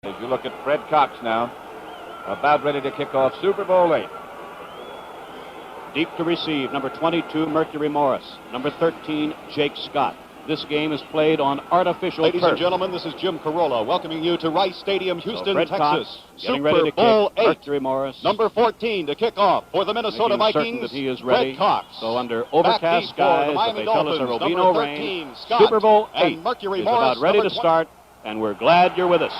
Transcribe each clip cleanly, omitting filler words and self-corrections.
As you look at Fred Cox now, about ready to kick off Super Bowl VIII. Deep to receive, number 22, Mercury Morris. Number 13, Jake Scott. This game is played on artificial Ladies turf. and gentlemen, this is Jim Carolla welcoming you to Rice Stadium, Houston, Fred Texas. Cox getting Super ready to Bowl kick. VIII. Mercury Morris. Number 14 to kick off for the Minnesota making Vikings. certain that he is ready. Fred Cox. So under overcast Back deep for skies, the but Miami they tell us there will Dolphins, be no number rain. 13, Scott, Super Bowl and VIII Mercury is Morris, about ready number to start, and we're glad you're with us.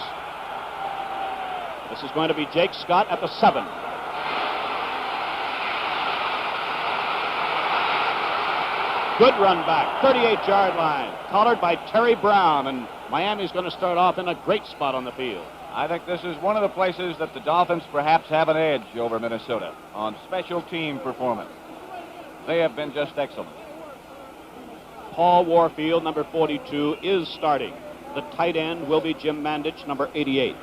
This is going to be Jake Scott at the 7. Good run back, 38-yard line, collared by Terry Brown, and Miami's going to start off in a great spot on the field. I think this is one of the places that the Dolphins perhaps have an edge over Minnesota on special team performance. They have been just excellent. Paul Warfield, number 42, is starting. The tight end will be Jim Mandich, number 88.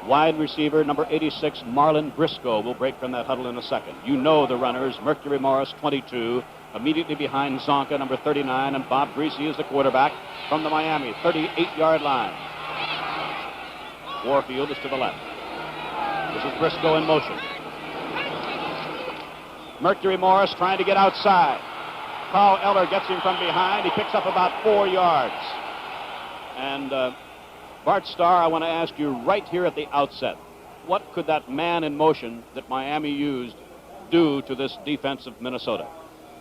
Wide receiver, number 86, Marlon Briscoe, will break from that huddle in a second. You know the runners, Mercury Morris, 22. Immediately behind Csonka, number 39, and Bob Greasy is the quarterback from the Miami 38-yard line. Warfield is to the left. This is Briscoe in motion. Mercury Morris trying to get outside. Carl Eller gets him from behind. He picks up about 4 yards. And Bart Starr, I want to ask you right here at the outset, what could that man in motion that Miami used do to this defense of Minnesota?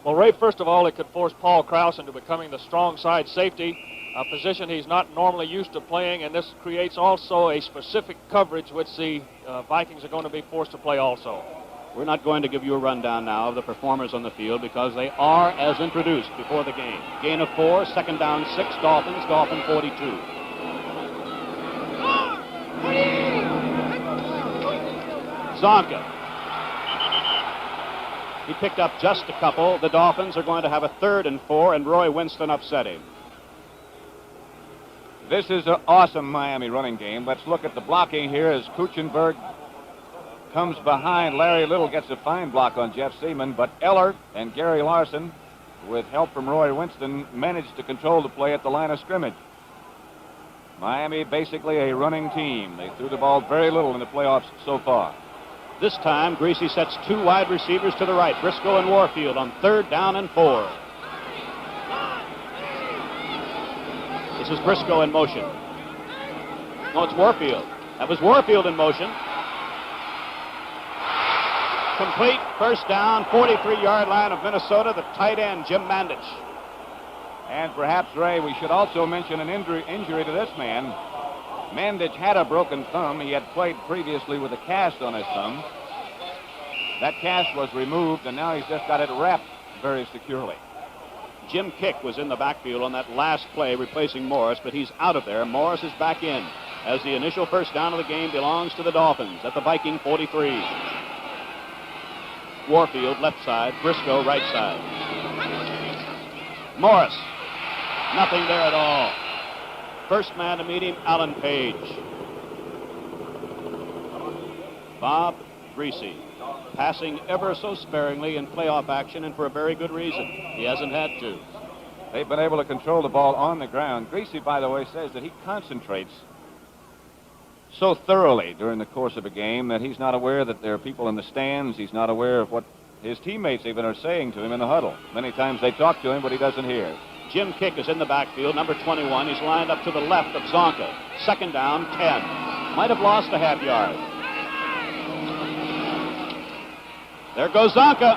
Well, Ray, first of all, it could force Paul Krause into becoming the strong side safety, a position he's not normally used to playing, and this creates also a specific coverage which the Vikings are going to be forced to play also. We're not going to give you a rundown now of the performers on the field because they are as introduced before the game. Gain of 4, second down 6, Dolphins, Dolphin 42. Csonka. He picked up just a couple. The Dolphins are going to have a 3rd and 4, and Roy Winston upset him. This is an awesome Miami running game. Let's look at the blocking here as Kuchenberg comes behind. Larry Little gets a fine block on Jeff Seaman, but Eller and Gary Larson, with help from Roy Winston, managed to control the play at the line of scrimmage. Miami basically a running team. They threw the ball very little in the playoffs so far. This time, Greasy sets 2 wide receivers to the right, Briscoe and Warfield, on 3rd down and 4. This is Briscoe in motion. No, it's Warfield. That was Warfield in motion. Complete, first down, 43-yard line of Minnesota, the tight end, Jim Mandich. And perhaps, Ray, we should also mention an injury to this man. Mandich had a broken thumb. He had played previously with a cast on his thumb. That cast was removed, and now he's just got it wrapped very securely. Jim Kick was in the backfield on that last play, replacing Morris, but he's out of there. Morris is back in, as the initial first down of the game belongs to the Dolphins at the Viking 43. Warfield, left side. Briscoe, right side. Morris. Nothing there at all. First man to meet him, Alan Page. Bob Greasy, passing ever so sparingly in playoff action, and for a very good reason. He hasn't had to. They've been able to control the ball on the ground. Greasy, by the way, says that he concentrates so thoroughly during the course of a game that he's not aware that there are people in the stands. He's not aware of what his teammates even are saying to him in the huddle. Many times they talk to him, but he doesn't hear. Jim Kick is in the backfield, number 21. He's lined up to the left of Csonka. Second down, 10. Might have lost a half yard. There goes Csonka.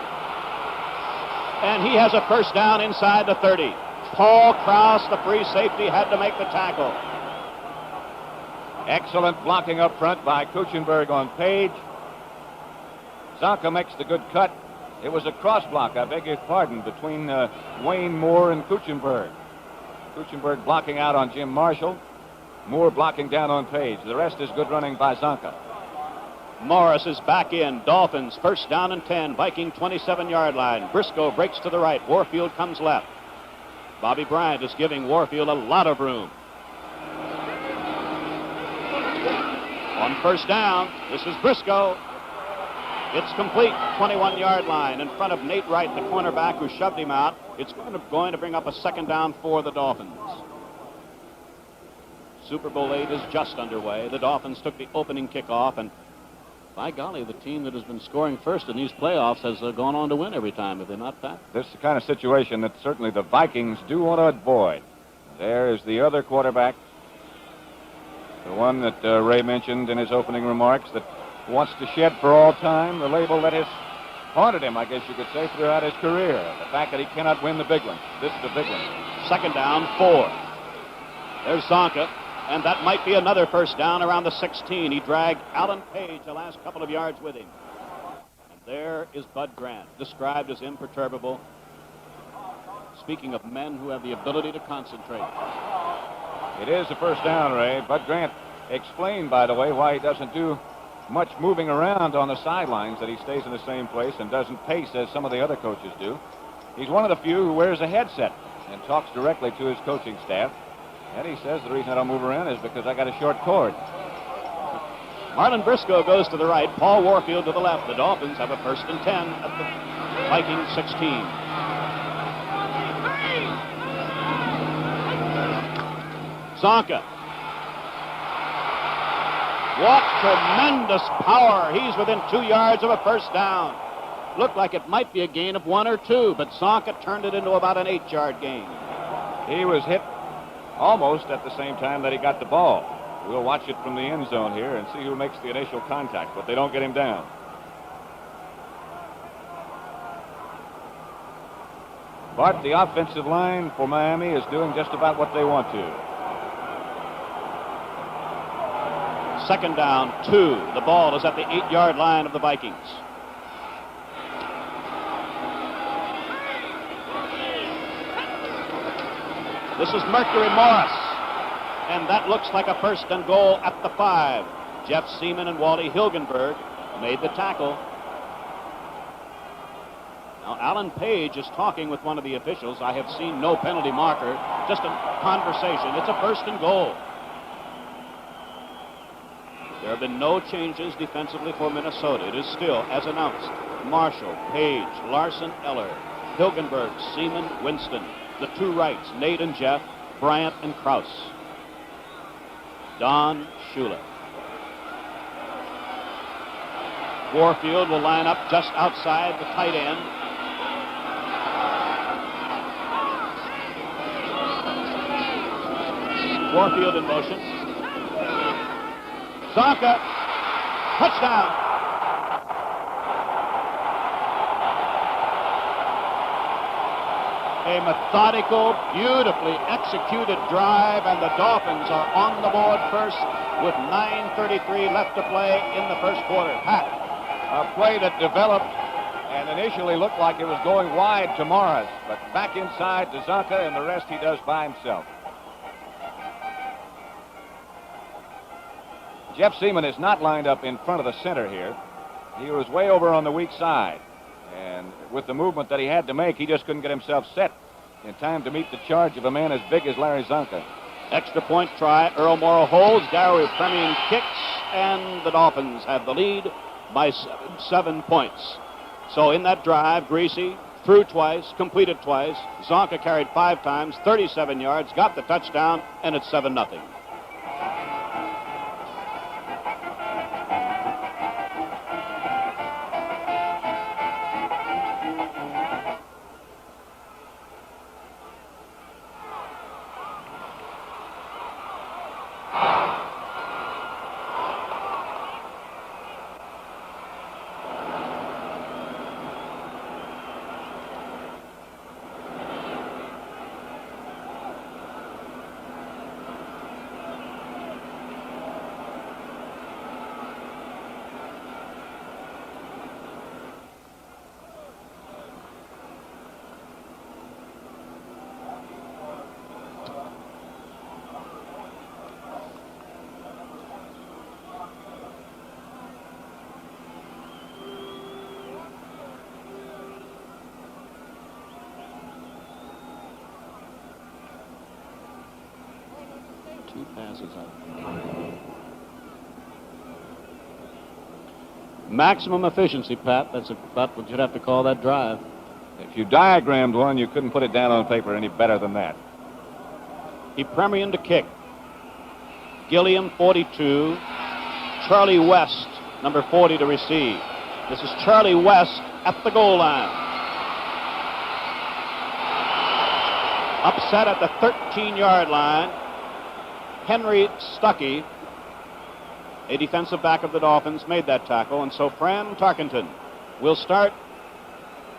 And he has a first down inside the 30. Paul Krause, the free safety, had to make the tackle. Excellent blocking up front by Kuchenberg on Page. Csonka makes the good cut. It was a cross block, I beg your pardon, between Wayne Moore and Kuchenberg. Kuchenberg blocking out on Jim Marshall. Moore blocking down on Page. The rest is good running by Csonka. Morris is back in. Dolphins, first down and 10. Viking 27-yard line. Briscoe breaks to the right. Warfield comes left. Bobby Bryant is giving Warfield a lot of room. On first down, this is Briscoe. It's complete, 21-yard line in front of Nate Wright, the cornerback who shoved him out. It's going to bring up a second down for the Dolphins. Super Bowl VIII is just underway. The Dolphins took the opening kickoff, and by golly, the team that has been scoring first in these playoffs has gone on to win every time, have they not, Pat? This is the kind of situation that certainly the Vikings do want to avoid. There is the other quarterback, the one that Ray mentioned in his opening remarks, that wants to shed for all time the label that has haunted him, I guess you could say, throughout his career. The fact that he cannot win the big one. This is the big one. Second down, 4. There's Csonka, and that might be another first down around the 16. He dragged Alan Page the last couple of yards with him. And there is Bud Grant, described as imperturbable. Speaking of men who have the ability to concentrate. It is a first down, Ray. Bud Grant explained, by the way, why he doesn't do much moving around on the sidelines, that he stays in the same place and doesn't pace as some of the other coaches do. He's one of the few who wears a headset and talks directly to his coaching staff. And he says the reason I don't move around is because I got a short cord. Marlon Briscoe goes to the right, Paul Warfield to the left. The Dolphins have a 1st and 10 at the Vikings 16. Csonka. What tremendous power. He's within 2 yards of a first down. Looked like it might be a gain of 1 or 2, but Csonka turned it into about an 8-yard gain. He was hit almost at the same time that he got the ball. We'll watch it from the end zone here and see who makes the initial contact, but they don't get him down. But the offensive line for Miami is doing just about what they want to. Second down, 2. The ball is at the 8-yard line of the Vikings. This is Mercury Morris, and that looks like a 1st and goal at the 5. Jeff Seaman and Wally Hilgenberg made the tackle. Now, Alan Page is talking with one of the officials. I have seen no penalty marker, just a conversation. It's a 1st and goal. There have been no changes defensively for Minnesota. It is still, as announced, Marshall, Page, Larson, Eller, Hilgenberg, Seaman, Winston. The 2 rights, Nate and Jeff, Bryant and Krause. Don Shula. Warfield will line up just outside the tight end. Warfield in motion. Csonka, touchdown. A methodical, beautifully executed drive, and the Dolphins are on the board first with 9:33 left to play in the first quarter. Pat. A play that developed and initially looked like it was going wide to Morris, but back inside to Csonka, and the rest he does by himself. Jeff Seaman is not lined up in front of the center here. He was way over on the weak side. And with the movement that he had to make, he just couldn't get himself set in time to meet the charge of a man as big as Larry Csonka. Extra point try. Earl Morrow holds. Gary Premium kicks. And the Dolphins have the lead by 7 points. So in that drive, Greasy threw twice, completed twice. Csonka carried 5 times, 37 yards, got the touchdown, and it's 7-0. Passes out. Maximum efficiency, Pat. That's about what you'd have to call that drive. If you diagrammed one, you couldn't put it down on paper any better than that. He premium to kick. Gilliam, 42. Charlie West, number 40, to receive. This is Charlie West at the goal line. Upset at the 13-yard line. Henry Stuckey, a defensive back of the Dolphins, made that tackle. And so Fran Tarkenton will start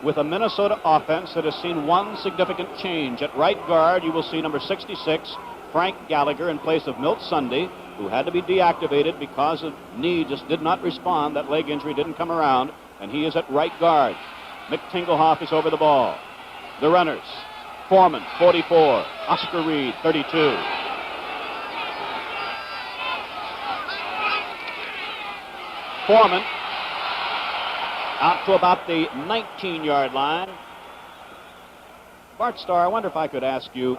with a Minnesota offense that has seen one significant change. At right guard, you will see number 66, Frank Gallagher, in place of Milt Sunday, who had to be deactivated because of knee, just did not respond. That leg injury didn't come around, and he is at right guard. Mick Tingelhoff is over the ball. The runners, Foreman, 44, Oscar Reed, 32. Foreman out to about the 19-yard line. Bart Starr, I wonder if I could ask you,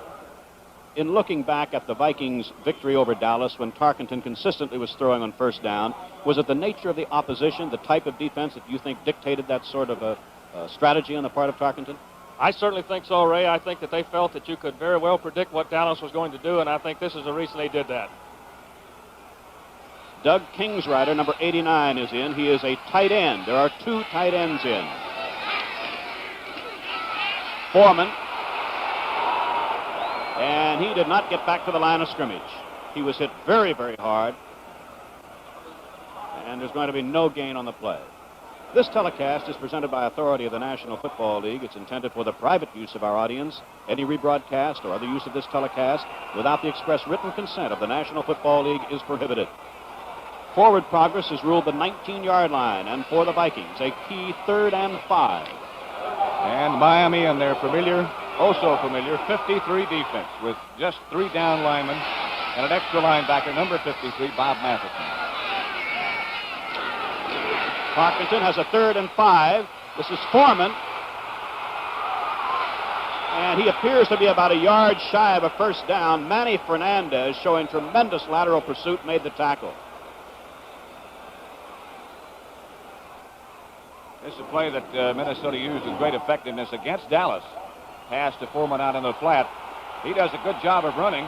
in looking back at the Vikings' victory over Dallas when Tarkenton consistently was throwing on first down, was it the nature of the opposition, the type of defense that you think dictated that sort of a strategy on the part of Tarkenton? I certainly think so, Ray. I think that they felt that you could very well predict what Dallas was going to do, and I think this is the reason they did that. Doug Kingsrider, number 89, is in. He is a tight end. There are two tight ends in. Foreman. And he did not get back to the line of scrimmage. He was hit very, very hard. And there's going to be no gain on the play. This telecast is presented by authority of the National Football League. It's intended for the private use of our audience. Any rebroadcast or other use of this telecast without the express written consent of the National Football League is prohibited. Forward progress is ruled the 19-yard line, and for the Vikings, a key 3rd and 5. And Miami and their familiar, also familiar, 53 defense with just 3 down linemen and an extra linebacker, number 53, Bob Matheson. Tarkenton has a 3rd and 5. This is Foreman. And he appears to be about a yard shy of a first down. Manny Fernandez, showing tremendous lateral pursuit, made the tackle. This is a play that Minnesota used with great effectiveness against Dallas. Pass to Foreman out in the flat. He does a good job of running,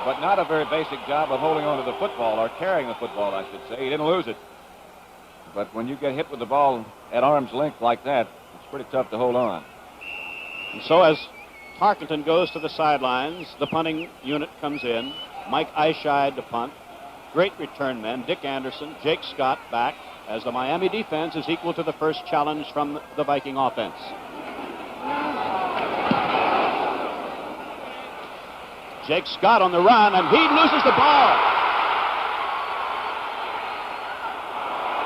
but not a very basic job of holding on to the football, or carrying the football, I should say. He didn't lose it. But when you get hit with the ball at arm's length like that, it's pretty tough to hold on. And so as Tarkenton goes to the sidelines, the punting unit comes in. Mike Eischeid to punt. Great return men. Dick Anderson, Jake Scott back, as the Miami defense is equal to the first challenge from the Viking offense. Jake Scott on the run, and he loses the ball.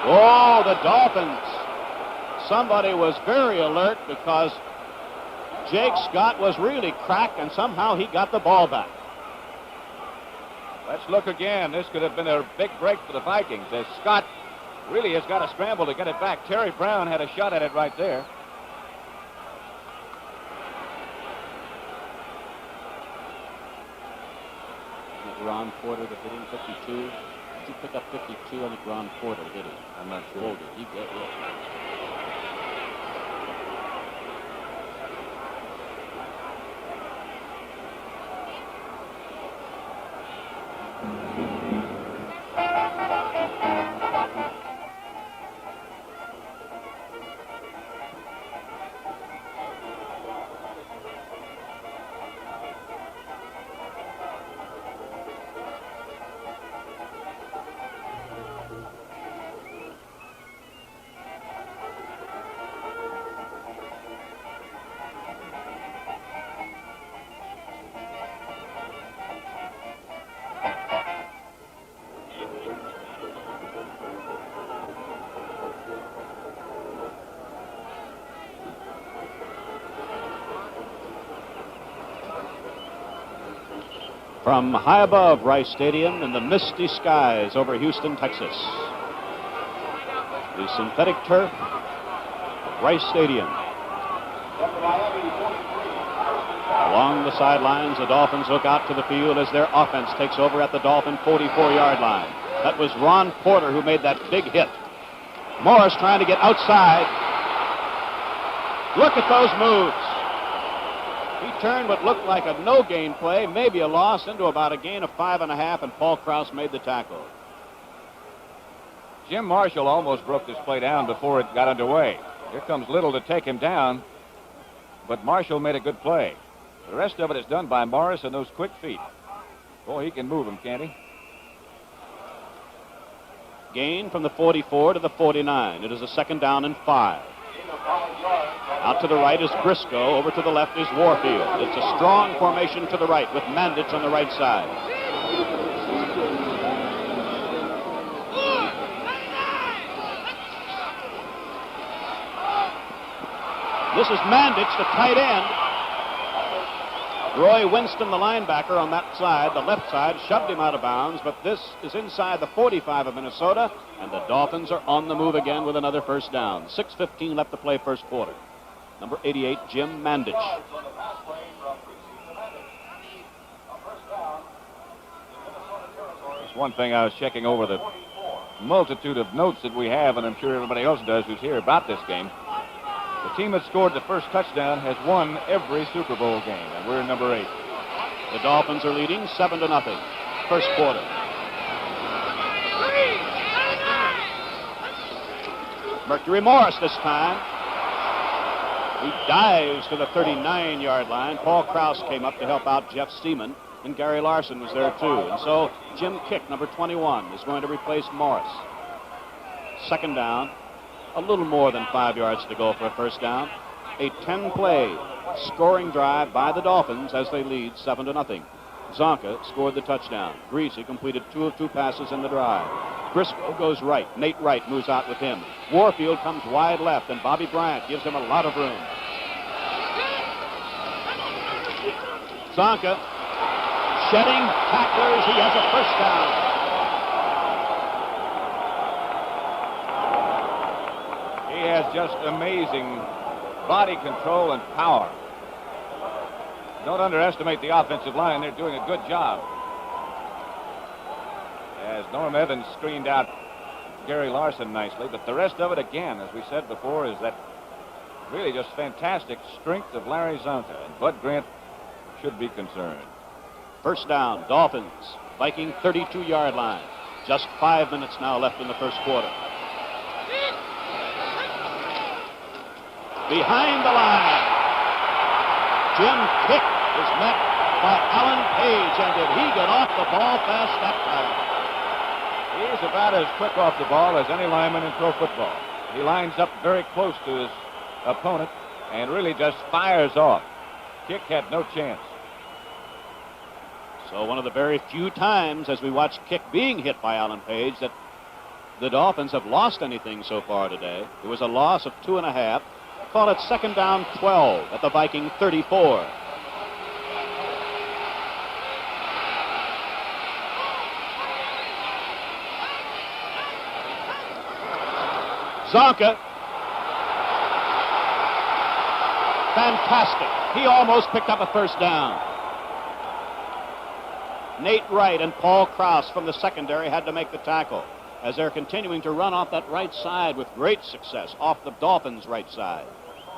Oh, the Dolphins. Somebody was very alert because Jake Scott was really cracked, and somehow he got the ball back. Let's look again. This could have been a big break for the Vikings, as Scott really has got to scramble to get it back. Terry Brown had a shot at it right there. Ron Porter that hit him 52. Did you pick up 52? I think Ron Porter hit him. I'm not sure. Hold it. He got it. From high above Rice Stadium in the misty skies over Houston, Texas, the synthetic turf of Rice Stadium. Along the sidelines, the Dolphins look out to the field as their offense takes over at the Dolphin 44-yard line. That was Ron Porter who made that big hit. Morris trying to get outside. Look at those moves. He turned what looked like a no-gain play, maybe a loss, into about a gain of 5.5, and Paul Krause made the tackle. Jim Marshall almost broke this play down before it got underway. Here comes Little to take him down, but Marshall made a good play. The rest of it is done by Morris and those quick feet. Boy, he can move him, can't he? Gain from the 44 to the 49. It is a 2nd down and 5. Out to the right is Briscoe. Over to the left is Warfield. It's a strong formation to the right with Mandich on the right side. This is Mandich, the tight end. Roy Winston, the linebacker, on that side, the left side, shoved him out of bounds, but this is inside the 45 of Minnesota, and the Dolphins are on the move again with another 1st down. 6:15 left to play, 1st quarter. Number 88, Jim Mandich. That's one thing I was checking over the multitude of notes that we have, and I'm sure everybody else does who's here about this game. The team that scored the first touchdown has won every Super Bowl game, and we're number 8. The Dolphins are leading 7-0, 1st quarter. Mercury Morris this time. He dives to the 39-yard line. Paul Krause came up to help out Jeff Seaman, and Gary Larson was there too. And so Jim Kick, number 21, is going to replace Morris. 2nd down. A little more than 5 yards to go for a 1st down. A 10-play scoring drive by the Dolphins as they lead 7-0. Csonka scored the touchdown. Greasy completed 2 of 2 passes in the drive. Briscoe goes right. Nate Wright moves out with him. Warfield comes wide left, and Bobby Bryant gives him a lot of room. Csonka shedding tacklers. He has a 1st down. He has just amazing body control and power. Don't underestimate the offensive line. They're doing a good job. As Norm Evans screened out Gary Larson nicely, but the rest of it, again, as we said before, is that really just fantastic strength of Larry Csonka, and Bud Grant should be concerned. 1st down, Dolphins, Viking 32-yard line. Just 5 minutes now left in the 1st quarter. Behind the line, Jim Kick is met by Alan Page, and did he get off the ball fast that time? He's about as quick off the ball as any lineman in pro football. He lines up very close to his opponent and really just fires off. Kick had no chance. So one of the very few times as we watch Kick being hit by Alan Page that the Dolphins have lost anything so far today. It was a loss of 2.5. Call it 2nd down 12 at the Viking 34. Csonka. Fantastic. He almost picked up a 1st down. Nate Wright and Paul Krause from the secondary had to make the tackle as they're continuing to run off that right side with great success off the Dolphins' right side.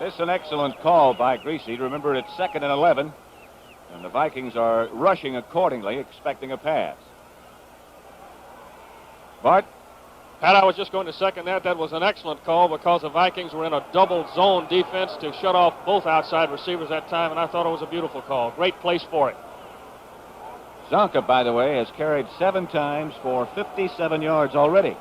This is an excellent call by Greasy. Remember, it's 2nd and 11, and the Vikings are rushing accordingly, expecting a pass. Bart? Pat, I was just going to second that. That was an excellent call because the Vikings were in a double zone defense to shut off both outside receivers that time, and I thought it was a beautiful call. Great place for it. Csonka, by the way, has carried 7 times for 57 yards already.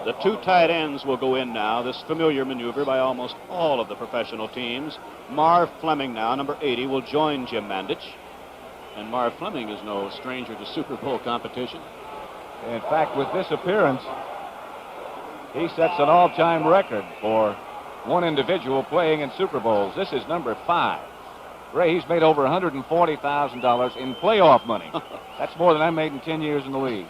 The 2 tight ends will go in now, this familiar maneuver by almost all of the professional teams. Marv Fleming now, number 80, will join Jim Mandich. And Marv Fleming is no stranger to Super Bowl competition. In fact, with this appearance, he sets an all-time record for one individual playing in Super Bowls. This is number 5. Ray, he's made over $140,000 in playoff money. That's more than I made in 10 years in the league.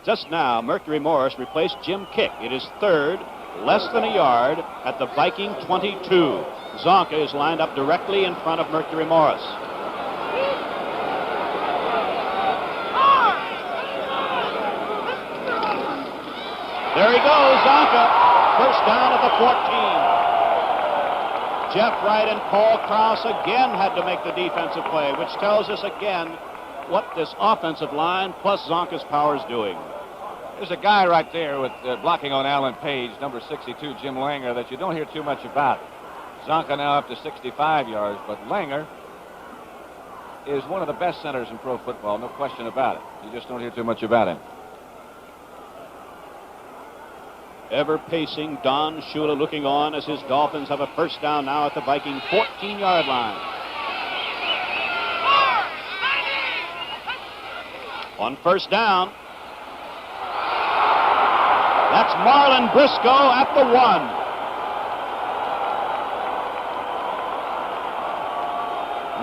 Just now, Mercury Morris replaced Jim Kick. It is 3rd, less than a yard, at the Viking 22. Csonka is lined up directly in front of Mercury Morris. There he goes, Csonka. 1st down at the 14. Jeff Wright and Paul Krause again had to make the defensive play, which tells us again what this offensive line plus Csonka's power is doing. There's a guy right there with blocking on Alan Page, number 62, Jim Langer, that you don't hear too much about. Csonka now up to 65 yards, but Langer is one of the best centers in pro football, no question about it. You just don't hear too much about him. Ever pacing Don Shula looking on as his Dolphins have a first down now at the Viking 14-yard line. On first down, that's Marlon Briscoe at the 1.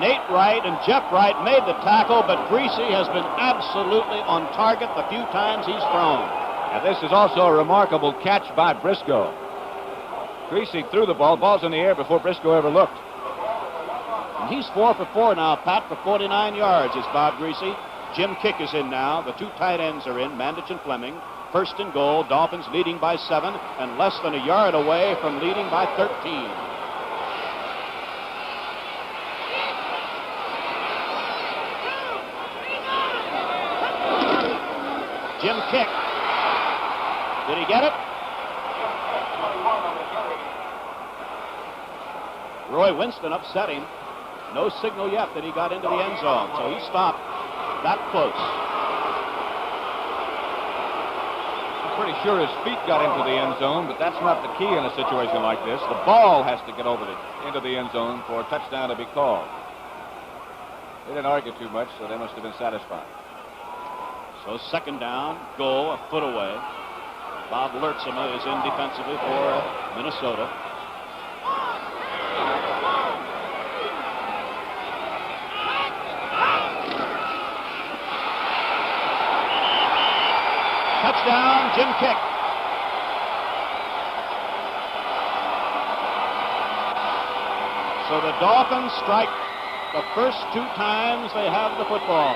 Nate Wright and Jeff Wright made the tackle, but Greasy has been absolutely on target the few times he's thrown. And this is also a remarkable catch by Briscoe. Greasy threw the ball. Ball's in the air before Briscoe ever looked. And he's 4 for 4 now, Pat, for 49 yards is Bob Greasy. Jim Kick is in now. The two tight ends are in, Mandich and Fleming. First and goal, Dolphins leading by 7 and less than a yard away from leading by 13. Jim Kick. Did he get it? Roy Winston upset him. No signal yet that he got into the end zone, so he stopped that close. I'm pretty sure his feet got into the end zone, but that's not the key in a situation like this. The ball has to get into the end zone for a touchdown to be called. They didn't argue too much, so they must have been satisfied. So second down, goal a foot away. Bob Lertzema is in defensively for Minnesota. Touchdown, Jim Kick. So the Dolphins strike the first 2 times they have the football.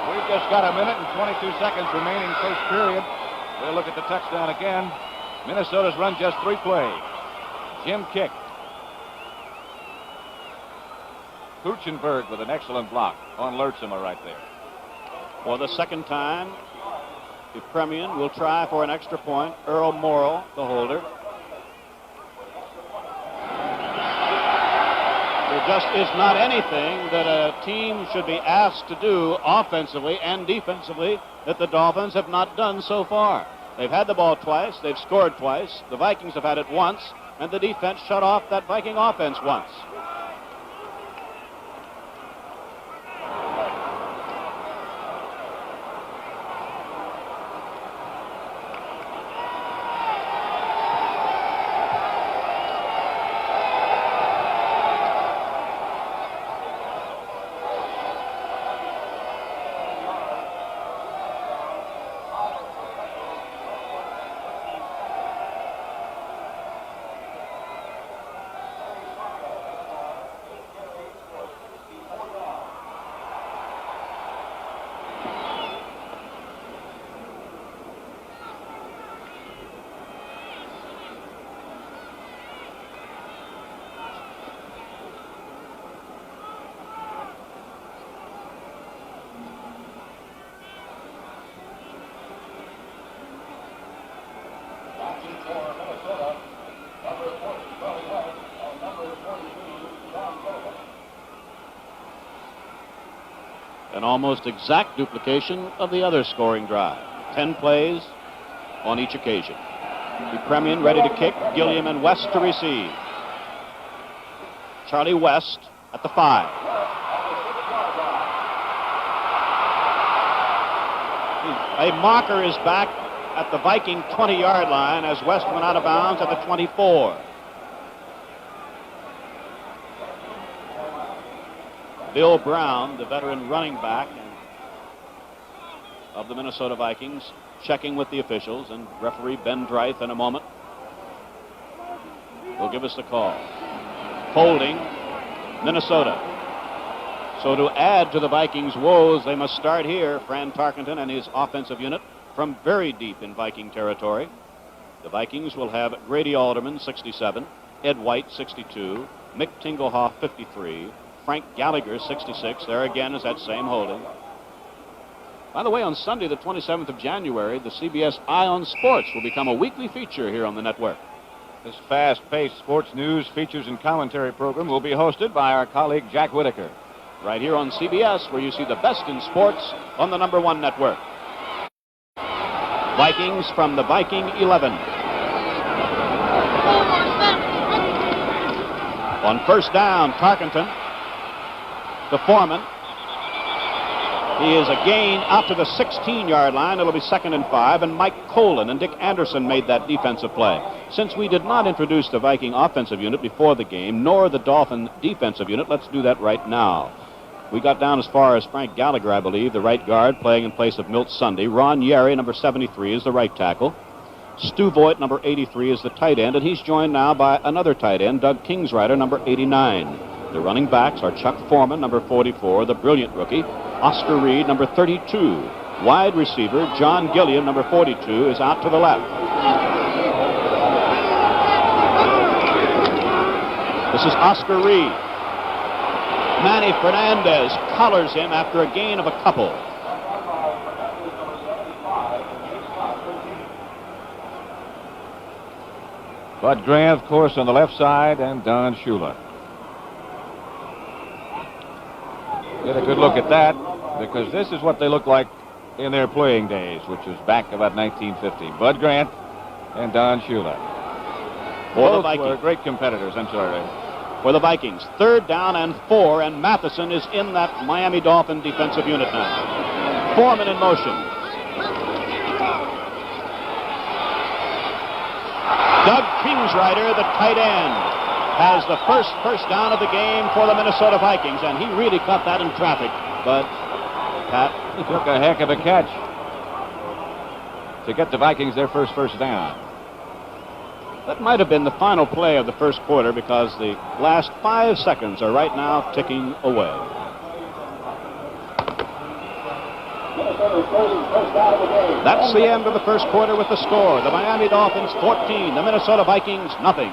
We've just got a minute and 22 seconds remaining first period. We'll look at the touchdown again. Minnesota's run just 3 plays. Jim Kick. Kuchenberg with an excellent block on Lertzema right there. For the second time, the Premian will try for an extra point. Earl Morrill, the holder. There just is not anything that a team should be asked to do offensively and defensively that the Dolphins have not done so far. They've had the ball twice, they've scored twice, the Vikings have had it once, and the defense shut off that Viking offense once. An almost exact duplication of the other scoring drive. 10 plays on each occasion. The Premian ready to kick. Gilliam and West to receive. Charlie West at the 5. A marker is back at the Viking 20-yard line as West went out of bounds at the 24. Bill Brown, the veteran running back of the Minnesota Vikings, checking with the officials, and referee Ben Dreith in a moment will give us the call. Holding Minnesota. So to add to the Vikings' woes, they must start here. Fran Tarkenton and his offensive unit from very deep in Viking territory. The Vikings will have Grady Alderman, 67, Ed White, 62. Mick Tingelhoff, 53. Frank Gallagher, 66. There again is that same holding. By the way, on Sunday, the 27th of January, the CBS Eye on Sports will become a weekly feature here on the network. This fast-paced sports news, features, and commentary program will be hosted by our colleague Jack Whitaker. Right here on CBS, where you see the best in sports on the #1 network. Vikings from the Viking 11. On first down, Tarkenton to Foreman. He is again out to the 16-yard line. It'll be 2nd and 5, and Mike Colin and Dick Anderson made that defensive play. Since we did not introduce the Viking offensive unit before the game, nor the Dolphin defensive unit, let's do that right now. We got down as far as Frank Gallagher, I believe, the right guard, playing in place of Milt Sunday. Ron Yeri, number 73, is the right tackle. Stu Voigt, number 83, is the tight end, and he's joined now by another tight end, Doug Kingsrider, number 89. The running backs are Chuck Foreman, number 44, the brilliant rookie. Oscar Reed, number 32. Wide receiver, John Gilliam, number 42, is out to the left. This is Oscar Reed. Manny Fernandez collars him after a gain of a couple. Bud Grant, of course, on the left side, and Don Shula. Get a good look at that, because this is what they look like in their playing days, which was back about 1950. Bud Grant and Don Shula. Both were great competitors. I'm sorry, Ray. For the Vikings, 3rd down and 4, and Matheson is in that Miami Dolphin defensive unit now. Foreman in motion. Doug Kingsrider, the tight end, has the first down of the game for the Minnesota Vikings, and he really caught that in traffic. But Pat took a heck of a catch to get the Vikings their first down. That might have been the final play of the first quarter, because the last 5 seconds are right now ticking away. That's the end of the first quarter with the score. The Miami Dolphins 14, the Minnesota Vikings nothing.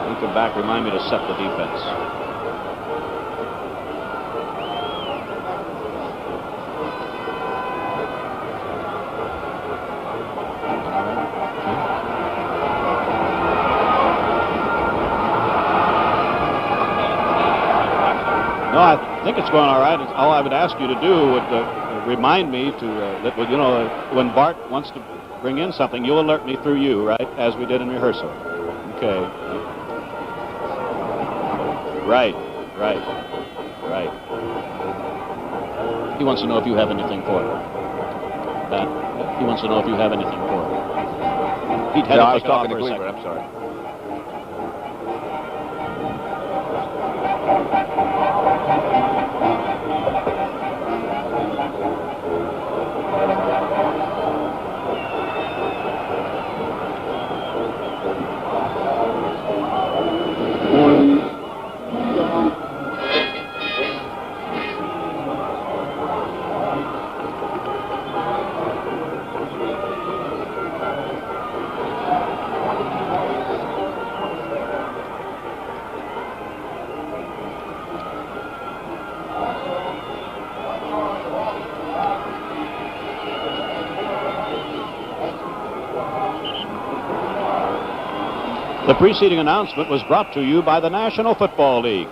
You come back, remind me to set the defense. No, I think it's going all right. All I would ask you to do would remind me to that, you know, when Bart wants to bring in something, you'll alert me through you, right, as we did in rehearsal. Okay. Right. He wants to know if you have anything for him. He wants to know if you have anything for him. I was talking to Gleaver. I'm sorry. The preceding announcement was brought to you by the National Football League.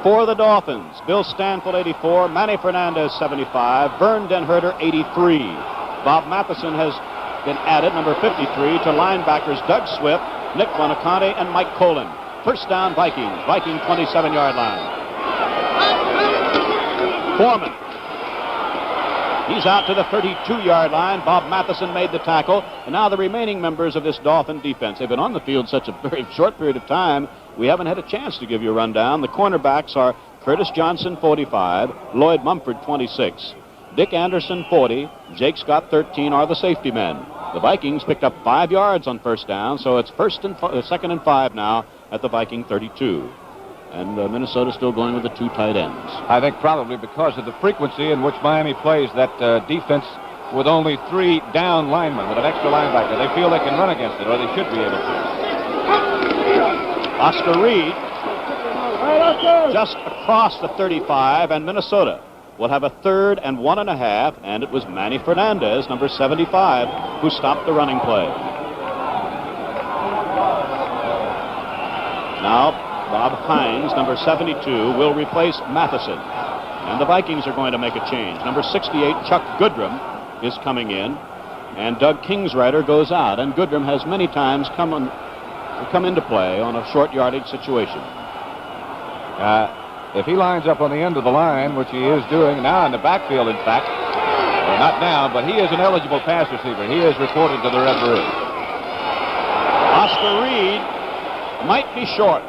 For the Dolphins, Bill Stanfield, 84, Manny Fernandez, 75, Vern Den-Herder, 83. Bob Matheson has been added, number 53, to linebackers Doug Swift, Nick Buonacante, and Mike Colin. First down, Vikings. Viking 27-yard line. Foreman. He's out to the 32-yard line. Bob Matheson made the tackle. And now the remaining members of this Dolphin defense. They've been on the field such a very short period of time, we haven't had a chance to give you a rundown. The cornerbacks are Curtis Johnson, 45, Lloyd Mumford, 26, Dick Anderson, 40, Jake Scott, 13 are the safety men. The Vikings picked up 5 yards on first down, so it's 2nd and 5 now at the Viking 32. And Minnesota still going with the 2 tight ends. I think probably because of the frequency in which Miami plays that defense with only 3 down linemen, with an extra linebacker. They feel they can run against it, or they should be able to. Oscar Reed just across the 35, and Minnesota will have a 3rd and 1.5, and it was Manny Fernandez, number 75, who stopped the running play. Now, Bob Hines, number 72, will replace Matheson. And the Vikings are going to make a change. Number 68, Chuck Goodrum, is coming in. And Doug Kingsrider goes out. And Goodrum has many times come into play on a short yardage situation. If he lines up on the end of the line, which he is doing now in the backfield, in fact, well, not now, but he is an eligible pass receiver. He is reported to the referee. Oscar Reed might be short.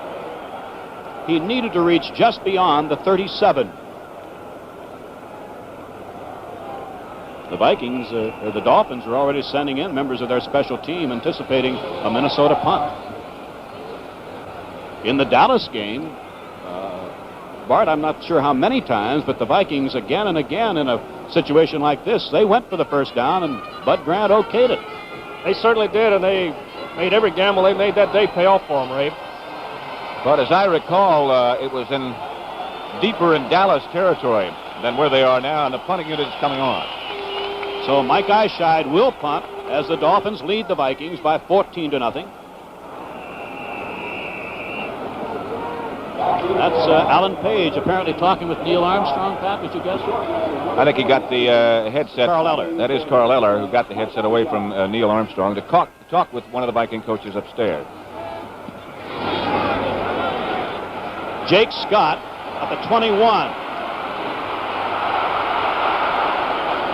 He needed to reach just beyond the 37. The Vikings, or the Dolphins, are already sending in members of their special team anticipating a Minnesota punt. In the Dallas game, Bart, I'm not sure how many times, but the Vikings again and again in a situation like this, they went for the first down, and Bud Grant okayed it. They certainly did, and they made every gamble they made that day pay off for them, Ray. But as I recall, it was deeper in Dallas territory than where they are now, and the punting unit is coming on. So Mike Eyeshide will punt as the Dolphins lead the Vikings by 14-0. That's Alan Page apparently talking with Neil Armstrong. Pat, would you guess it? I think he got the headset. Carl Eller. That is Carl Eller, who got the headset away from Neil Armstrong to talk with one of the Viking coaches upstairs. Jake Scott at the 21.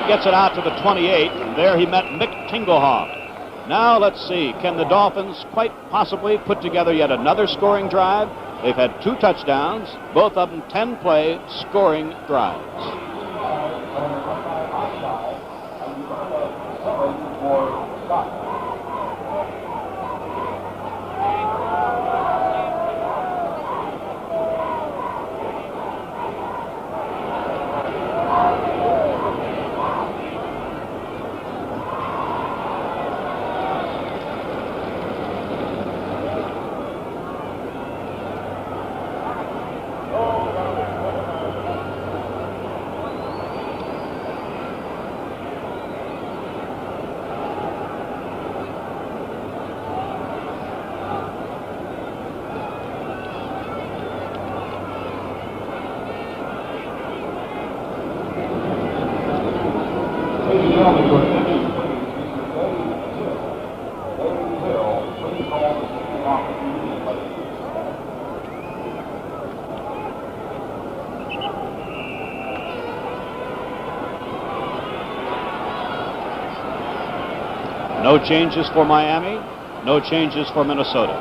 He gets it out to the 28, and there he met Mick Tingelhoff. Now let's see, can the Dolphins quite possibly put together yet another scoring drive? They've had 2 touchdowns, both of them 10-play scoring drives. No changes for Miami, no changes for Minnesota.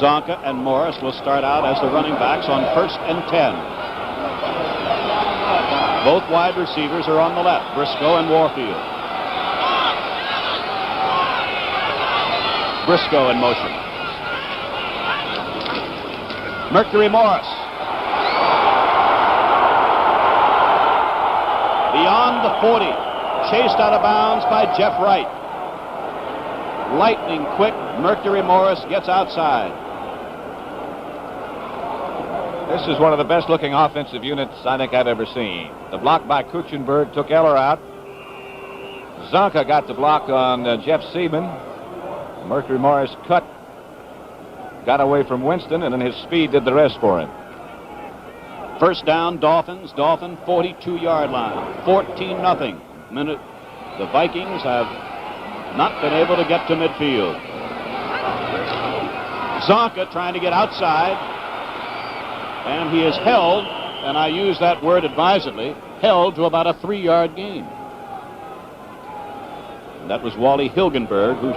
Csonka and Morris will start out as the running backs on 1st and 10. Both wide receivers are on the left, Briscoe and Warfield. Briscoe in motion. Mercury Morris. Beyond the 40, chased out of bounds by Jeff Wright. Lightning quick, Mercury Morris gets outside. This is one of the best looking offensive units I think I've ever seen. The block by Kuchenberg took Eller out. Csonka got the block on Jeff Seaman. Mercury Morris cut, got away from Winston, and then his speed did the rest for him. First down, Dolphins. Dolphin 42-yard line. 14-0. The Vikings have not been able to get to midfield. Csonka trying to get outside, and he is held, and I use that word advisedly, held to about a 3-yard gain. And that was Wally Hilgenberg who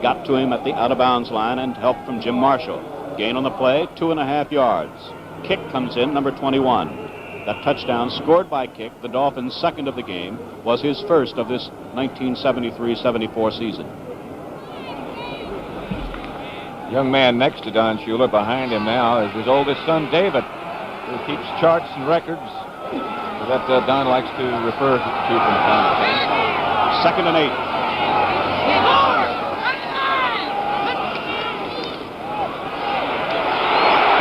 got to him at the out-of-bounds line and help from Jim Marshall. Gain on the play, 2.5 yards. Kick comes in, number 21. That touchdown scored by Kick, the Dolphins' second of the game, was his first of this 1973-74 season. Young man next to Don Shula, behind him now, is his oldest son, David, who keeps charts and records that Don likes to refer to from time to time. 2nd and 8.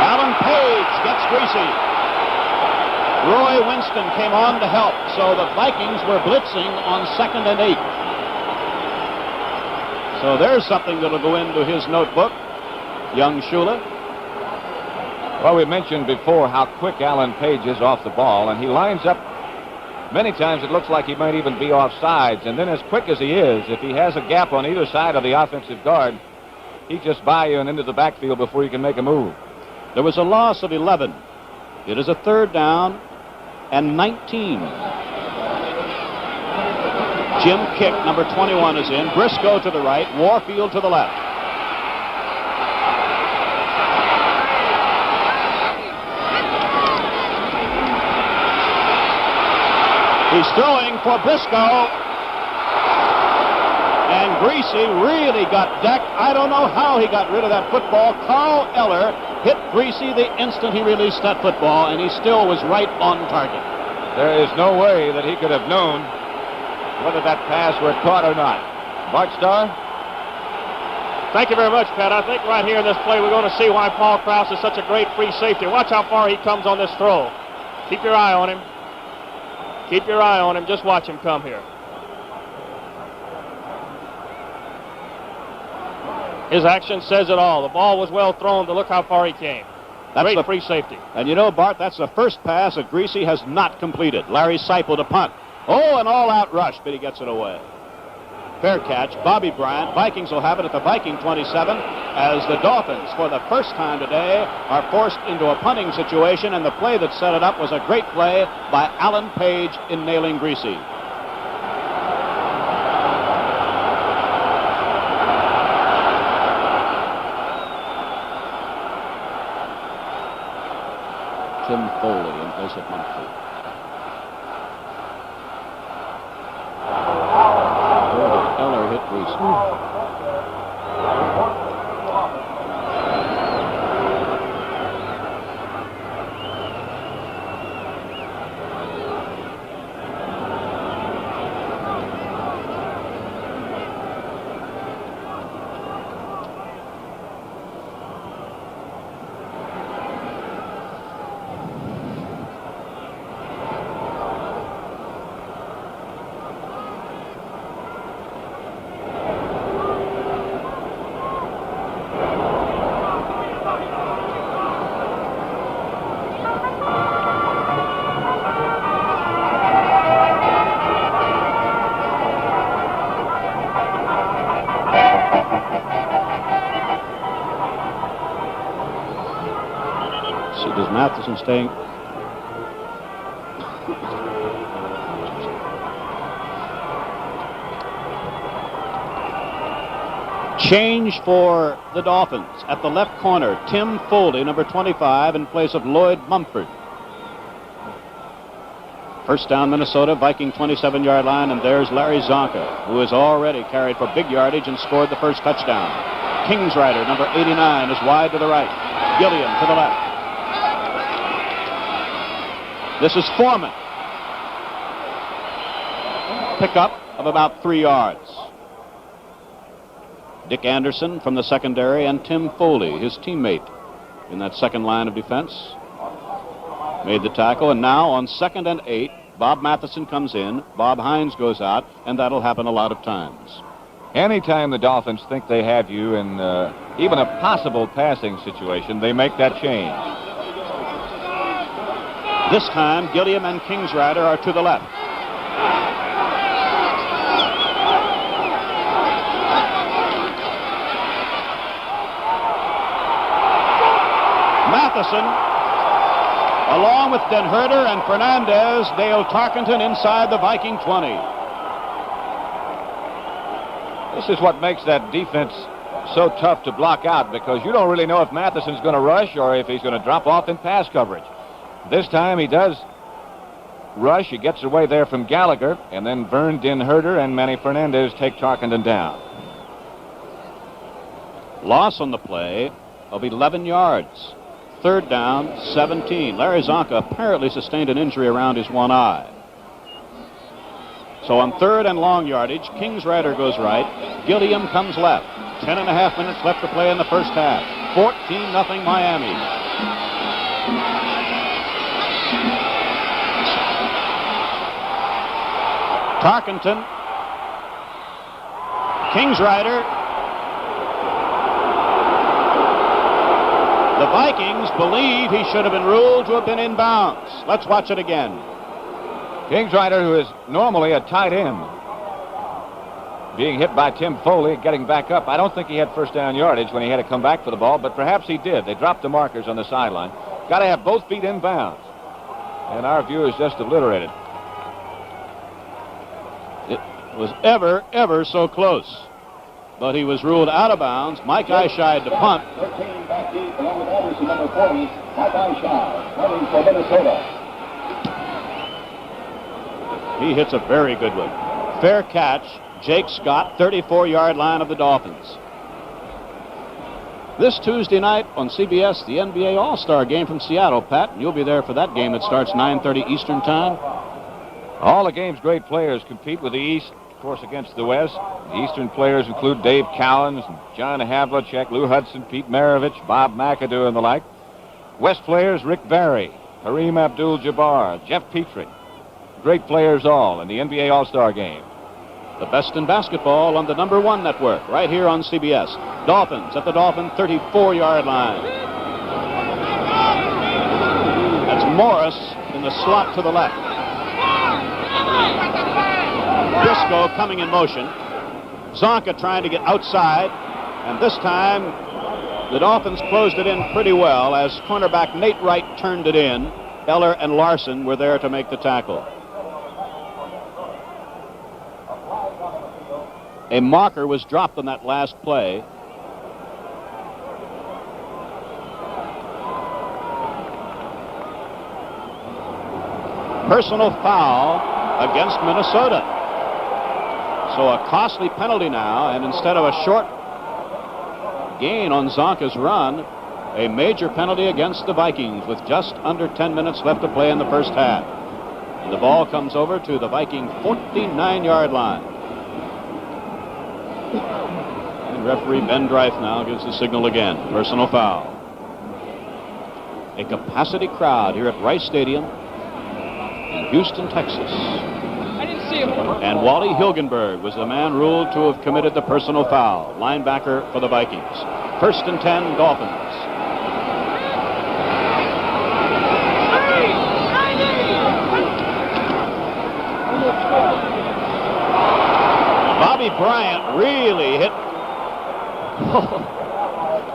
Alan Page gets Greasy. Roy Winston came on to help, so the Vikings were blitzing on 2nd and 8. So there's something that'll go into his notebook, young Shula. Well, we mentioned before how quick Alan Page is off the ball, and he lines up. Many times it looks like he might even be off sides, and then as quick as he is, if he has a gap on either side of the offensive guard, he's just by you and into the backfield before you can make a move. There was a loss of 11. It is a 3rd down and 19. Jim Kick, number 21, is in. Briscoe to the right, Warfield to the left. He's throwing for Briscoe. And Greasy really got decked. I don't know how he got rid of that football. Carl Eller hit Greasy the instant he released that football, and he still was right on target. There is no way that he could have known whether that pass were caught or not. Bart Starr? Thank you very much, Pat. I think right here in this play we're going to see why Paul Krause is such a great free safety. Watch how far he comes on this throw. Keep your eye on him. Keep your eye on him. Just watch him come here. His action says it all. The ball was well thrown, but look how far he came. That's Great the free safety. And you know, Bart, that's the first pass that Greasy has not completed. Larry Seipel to punt. Oh, an all-out rush, but he gets it away. Fair catch. Bobby Bryant. Vikings will have it at the Viking 27 as the Dolphins, for the first time today, are forced into a punting situation, and the play that set it up was a great play by Alan Page in nailing Greasy. Tim Foley in place of Munford. Eller hit Greasy. Does Matheson staying? Change for the Dolphins. At the left corner, Tim Foley, number 25, in place of Lloyd Mumford. First down, Minnesota, Viking 27-yard line, and there's Larry Csonka, who has already carried for big yardage and scored the first touchdown. Kingsrider, number 89, is wide to the right. Gilliam to the left. This is Foreman. Pickup of about 3 yards. Dick Anderson from the secondary and Tim Foley, his teammate in that second line of defense, made the tackle. And now on 2nd and 8, Bob Matheson comes in, Bob Hines goes out, and that'll happen a lot of times. Anytime the Dolphins think they have you in even a possible passing situation, they make that change. This time, Gilliam and Kingsrider are to the left. Matheson, along with Den Herder and Fernandez, Dale Tarkenton inside the Viking 20. This is what makes that defense so tough to block out, because you don't really know if Matheson's going to rush or if he's going to drop off in pass coverage. This time he does rush. He gets away there from Gallagher, and then Vern Den Herder and Manny Fernandez take Tarkenton down. Loss on the play of 11 yards. Third down, 17. Larry Csonka apparently sustained an injury around his one eye. So on third and long yardage, Kingsrider goes right. Gilliam comes left. 10.5 minutes left to play in the first half. 14-0 Miami. Tarkenton. Kingsrider. The Vikings believe he should have been ruled to have been in bounds. Let's watch it again. Kingsrider, who is normally a tight end, being hit by Tim Foley, getting back up. I don't think he had first down yardage when he had to come back for the ball, but perhaps he did. They dropped the markers on the sideline. Got to have both feet in bounds. And our view is just obliterated. It was ever so close. But he was ruled out of bounds. Mike Eyeshide to punt. 13 back deep along with Anderson, number 40, Mike Eyeshide, running for Minnesota. He hits a very good one. Fair catch. Jake Scott, 34-yard line of the Dolphins. This Tuesday night on CBS, the NBA All-Star game from Seattle, Pat. And you'll be there for that game that starts 9:30 Eastern Time. All the game's great players compete with the East, of course, against the West. The Eastern players include Dave Cowens, John Havlicek, Lou Hudson, Pete Maravich, Bob McAdoo, and the like. West players, Rick Barry, Kareem Abdul-Jabbar, Jeff Petrie. Great players all in the NBA All-Star game. The best in basketball on the #1 network, right here on CBS. Dolphins at the Dolphin 34-yard line. That's Morris in the slot to the left. Briscoe coming in motion. Csonka trying to get outside. And this time, the Dolphins closed it in pretty well as cornerback Nate Wright turned it in. Eller and Larson were there to make the tackle. A marker was dropped on that last play. Personal foul against Minnesota. So a costly penalty now, and instead of a short gain on Csonka's run, a major penalty against the Vikings with just under 10 minutes left to play in the first half. And the ball comes over to the Viking 49-yard line. And referee Ben Dreif now gives the signal again. Personal foul. A capacity crowd here at Rice Stadium in Houston, Texas. I didn't see him. And Wally Hilgenberg was the man ruled to have committed the personal foul. Linebacker for the Vikings. 1st and 10, Dolphins. Bobby Bryant really hit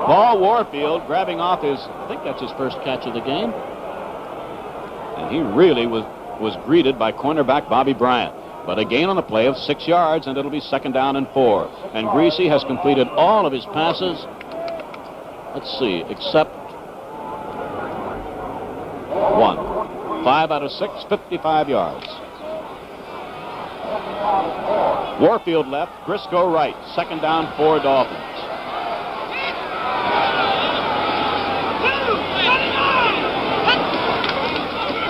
Paul Warfield, grabbing off his, I think that's his first catch of the game. And he really was greeted by cornerback Bobby Bryant. But a gain on the play of 6 yards, and it'll be 2nd down and 4. And Greasy has completed all of his passes. Let's see, except one. 5 out of 6, 55 yards. Warfield left, Briscoe right. 2nd down, 4 Dolphins.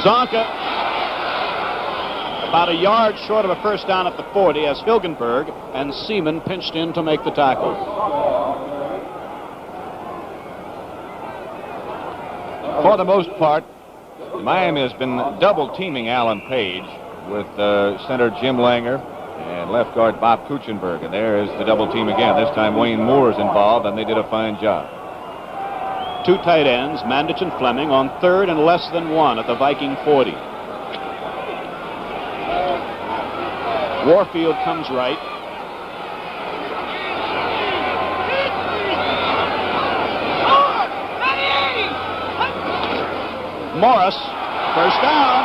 Csonka about a yard short of a first down at the 40 as Hilgenberg and Seaman pinched in to make the tackle. For the most part, Miami has been double teaming Alan Page with center Jim Langer and left guard Bob Kuchenberg. And there is the double team again. This time Wayne Moore's involved, and they did a fine job. 2 tight ends, Mandich and Fleming, on 3rd and less than 1 at the Viking 40. Warfield comes right. Morris, first down.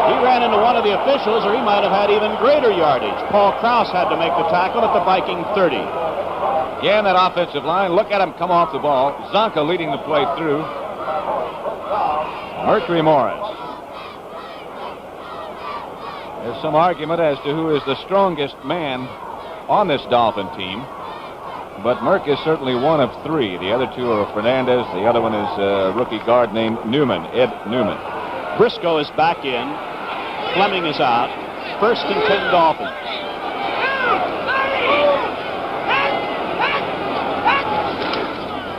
He ran into one of the officials, or he might have had even greater yardage. Paul Krause had to make the tackle at the Viking 30. Again, that offensive line, look at him come off the ball. Csonka leading the play through. Mercury Morris. There's some argument as to who is the strongest man on this Dolphin team. But Merck is certainly one of three. The other two are Fernandez. The other one is a rookie guard named Newman, Ed Newman. Briscoe is back in. Fleming is out. 1st and 10 Dolphins.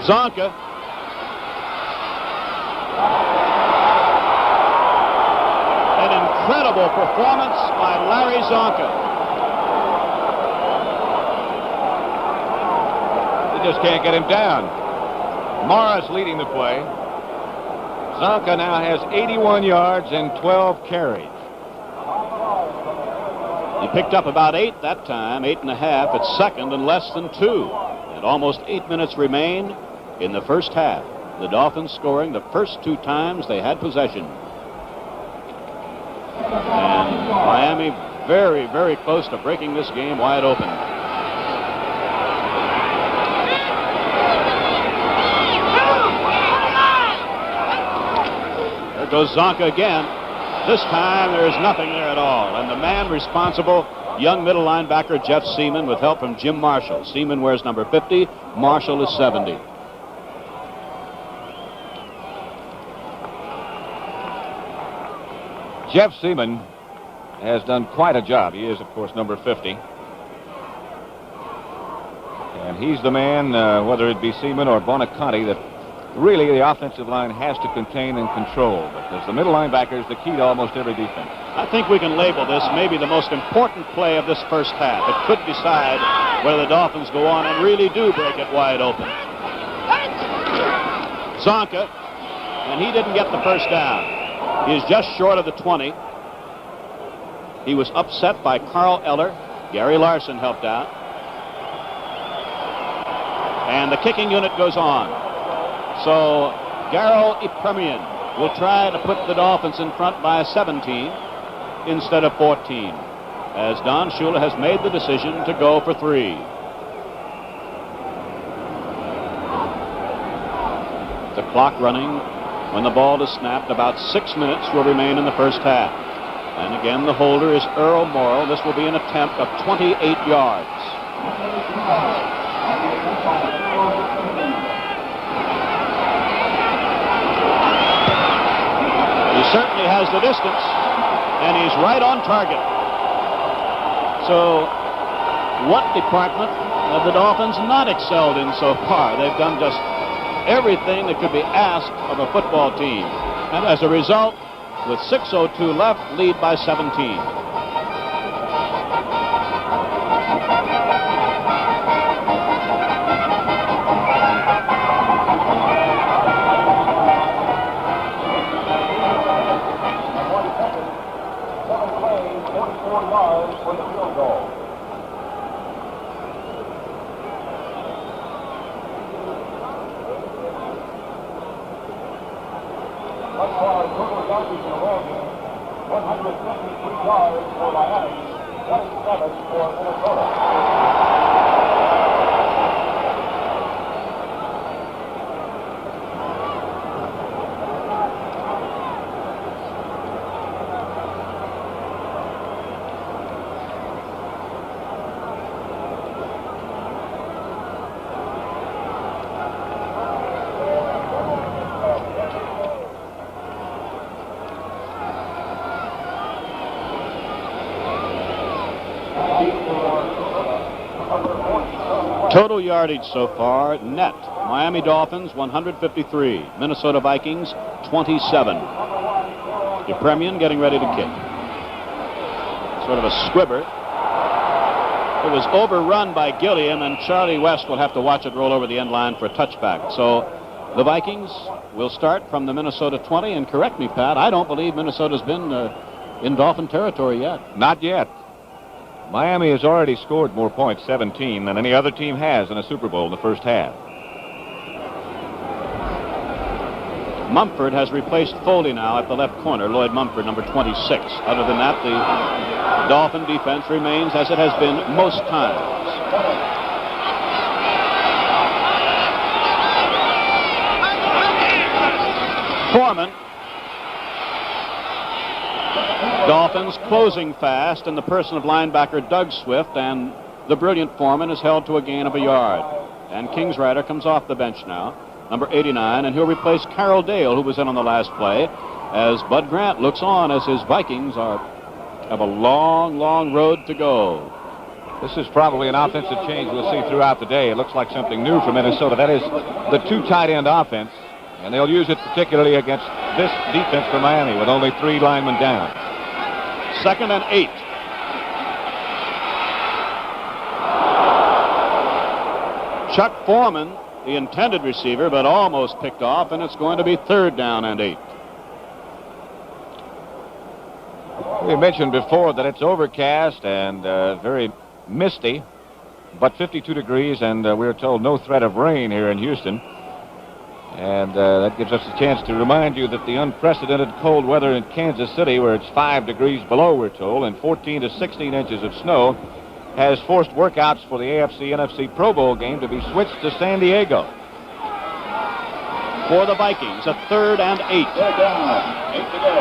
Csonka. An incredible performance by Larry Csonka. They just can't get him down. Morris leading the play. Csonka now has 81 yards and 12 carries. He picked up about 8 that time, 8.5 at second and less than 2. And almost 8 minutes remain in the first half. The Dolphins scoring the first 2 times they had possession. And Miami very, very close to breaking this game wide open. There goes Csonka again. This time there is nothing there at all. And the man responsible, young middle linebacker Jeff Seaman, with help from Jim Marshall. Seaman wears number 50. Marshall is 70. Jeff Seaman has done quite a job. He is, of course, number 50. And he's the man, whether it be Seaman or Bonaconte, that really the offensive line has to contain and control, because the middle linebacker is the key to almost every defense. I think we can label this maybe the most important play of this first half. It could decide whether the Dolphins go on and really do break it wide open. Csonka, and he didn't get the first down. He is just short of the 20. He was upset by Carl Eller. Gary Larson helped out. And the kicking unit goes on. So Garo Ipremian will try to put the Dolphins in front by 17 instead of 14, as Don Shula has made the decision to go for 3. The clock running when the ball is snapped. About 6 minutes will remain in the first half. And again, the holder is Earl Morrill. This will be an attempt of 28 yards. He certainly has the distance, and he's right on target. So, what department have the Dolphins not excelled in so far? They've done just everything that could be asked of a football team. And as a result, with 6:02 left, lead by 17. For Miami, 27 for Minnesota. Total yardage so far, net. Miami Dolphins, 153. Minnesota Vikings, 27. Ipremian getting ready to kick. Sort of a squibber. It was overrun by Gilliam, and Charlie West will have to watch it roll over the end line for a touchback. So the Vikings will start from the Minnesota 20. And correct me, Pat, I don't believe Minnesota's been in Dolphin territory yet. Not yet. Miami has already scored more points, 17, than any other team has in a Super Bowl in the first half. Mumford has replaced Foley now at the left corner. Lloyd Mumford, number 26. Other than that, the Dolphin defense remains as it has been most times. Foreman. Dolphins closing fast in the person of linebacker Doug Swift, and The brilliant Foreman is held to a gain of a yard. And Kingsrider comes off the bench now, number 89, and he'll replace Carroll Dale, who was in on the last play, as Bud Grant looks on as his Vikings have a long, long road to go. This is probably an offensive change we'll see throughout the day. It looks like something new for Minnesota. That is the two tight end offense, and they'll use it particularly against this defense for Miami with only 3 linemen down. 2nd and 8. Chuck Foreman, the intended receiver, but almost picked off, and it's going to be 3rd down and 8. We mentioned before that it's overcast and very misty, but 52 degrees, and we're told no threat of rain here in Houston. And that gives us a chance to remind you that the unprecedented cold weather in Kansas City, where it's 5 degrees below, we're told, and 14 to 16 inches of snow, has forced workouts for the AFC-NFC Pro Bowl game to be switched to San Diego. For the Vikings, a 3rd and 8. 3rd down, 8 to go.